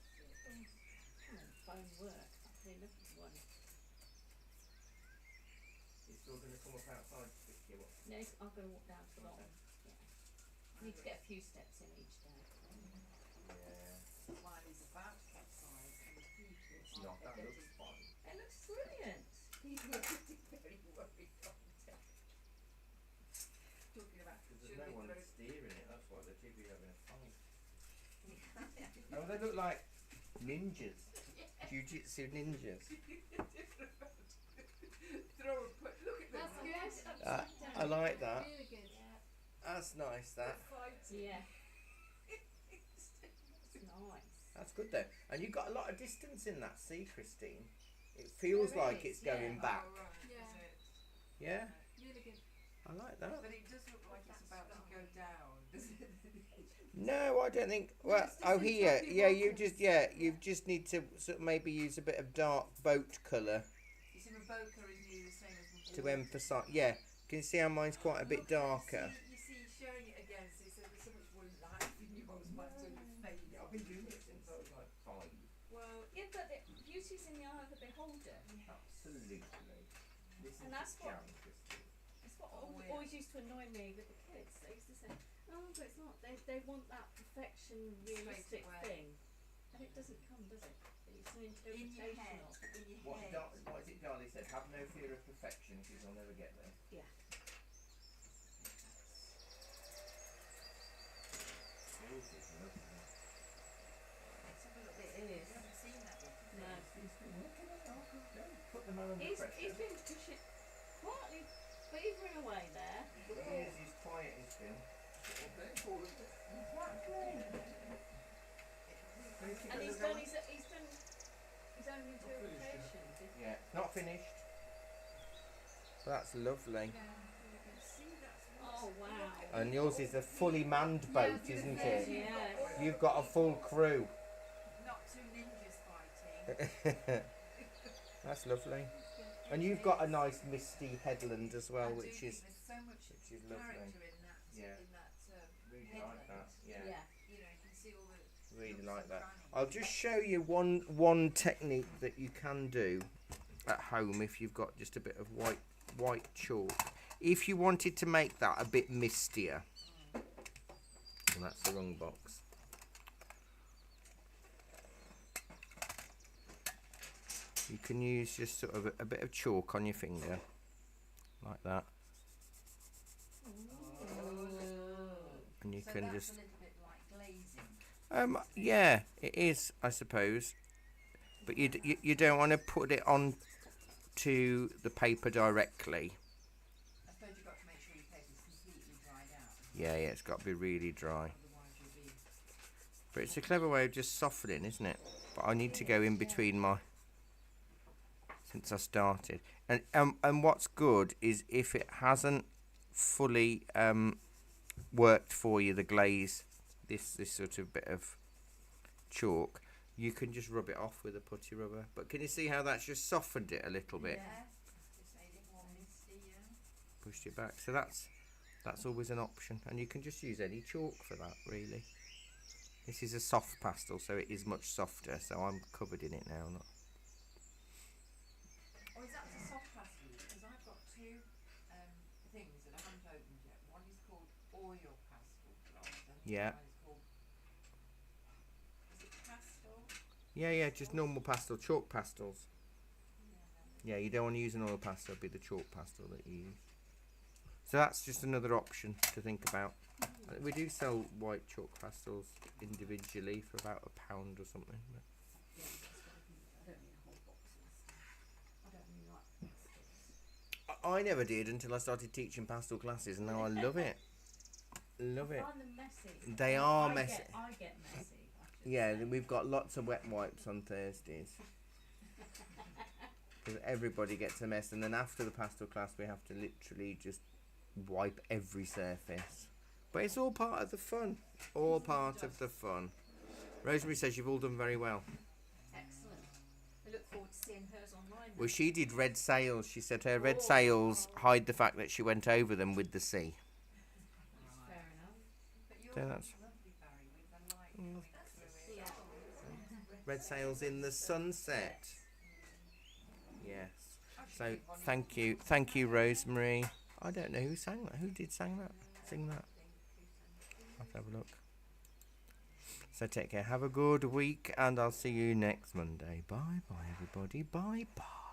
Come on, phone work. That's the lovely one. It's still going to come up outside to pick you up. No, I'm going to walk down to the bottom. Yeah. Need to get a few steps in each day. Yeah. Mine is about to capsize and the people It's are not. That getting looks fun. It looks brilliant. people are getting very worried, aren't they? Talking about Because should there's no we one throw steering it. That's why the two of you are having a fight. Oh, they look like ninjas. Jiu-jitsu ninjas. throw a put look at them. That's good. I like that. Really good. Yeah. That's nice. That. Yeah. It's nice. That's good though. And you've got a lot of distance in that sea, Christine. It feels There like is, it's going yeah. back. Oh, right, Yeah. is it? Yeah, Really good. I like that. But it does look like it's about to go down, does it? No, I don't think. No, Well, it's just oh here, exactly yeah, what you it just is. you just need to sort of maybe use a bit of dark boat colour You see, my boca is nearly the same as my to water. emphasise. Yeah, can you see how mine's quite a bit Look, darker? You see, showing it again, so there's so much more life in yours, mine's sort of faded. I've been doing it since I was like 5. Well, Yeah, but the beauty's in the eye of the beholder. Absolutely. This And is that's the what- jam, Christine. It's what Oh, yeah. always used to annoy me with the kids. They used to say, "Oh, but it's not." They want that perfection, realistic away. thing, and it doesn't come, does it? It's an in your head, interpretational. in your What head. what is it Darlie said? Have no fear of perfection because you'll never get there. Yeah. Yours is lovely. Let's have a look. It I is. haven't seen that one. No. He's been working on it. Don't put them under He's pressure. been pushing quietly, beavering away there. He's quiet, he's been. What they're for, isn't it? And he's done his own interpretation. Yeah, not finished. That's lovely. Yeah, really good. See, that's what. Oh wow. And yours is a fully manned Yeah, I boat, was gonna isn't say, it? Yeah. You've got a full crew. Not two ninjas fighting. That's lovely. That's good. And you've got a nice misty headland as well, I do which think is there's so much which is lovely. character in that. Yeah. In that. Really Headland. like that. Yeah, Yeah. You know, you can see all the. really nooks like and that. crannies. I'll just show you one technique that you can do at home if you've got just a bit of white chalk. If you wanted to make that a bit mistier, and that's the wrong box. You can use just sort of a bit of chalk on your finger, like that, and you So can that's just. a little bit like glazing. Yeah, it is, I suppose, but you don't want to put it on to the paper directly. I suppose you've got to make sure your paper's completely dried Yeah, it's got to be really dry. Otherwise you'll be. But it's a clever way of just softening, isn't it? But I need to go in between my... Since I started. And what's good is if it hasn't fully worked for you, the glaze, this sort of bit of chalk, you can just rub it off with a putty rubber. But can you see how that's just softened it a little bit? Yeah. Just made it more misty, yeah. Pushed it back. So that's always an option. And you can just use any chalk for that, really. This is a soft pastel, so it is much softer. So I'm covered in it now. Not. Oh, is that a soft pastel? Because I've got two things that I haven't opened yet. One is called oil pastel gloss, and Yeah. the other one is called. Is it pastel? Yeah, just normal pastel, chalk pastels. Yeah. Yeah, you don't want to use an oil pastel, it'd be the chalk pastel that you use. So that's just another option to think about. We do sell white chalk pastels individually for about £1 or something. But Yeah, I don't need a whole box of stuff. I don't really like pastels. I never did until I started teaching pastel classes, and now I love it. Love I it. find them messy. They are I messy. I get messy. I should Yeah, say. we've got lots of wet wipes on Thursdays. Because everybody gets a mess, and then after the pastel class we have to literally just wipe every surface. But it's all part of the fun. All part of the fun. Rosemary says you've all done very well. Excellent. I look forward to seeing hers online. Well, she did red sails. She said her red sails hide the fact that she went over them with the sea. Fair enough. But yours So is that's- lovely, Barry, with the light coming through it. Yeah. Red sails in the sunset. Yes. I should So give one thank you, Rosemary. I don't know who sang that. Who did sing that? Sing that. I'll have to have a look. So take care. Have a good week, and I'll see you next Monday. Bye bye, everybody. Bye bye.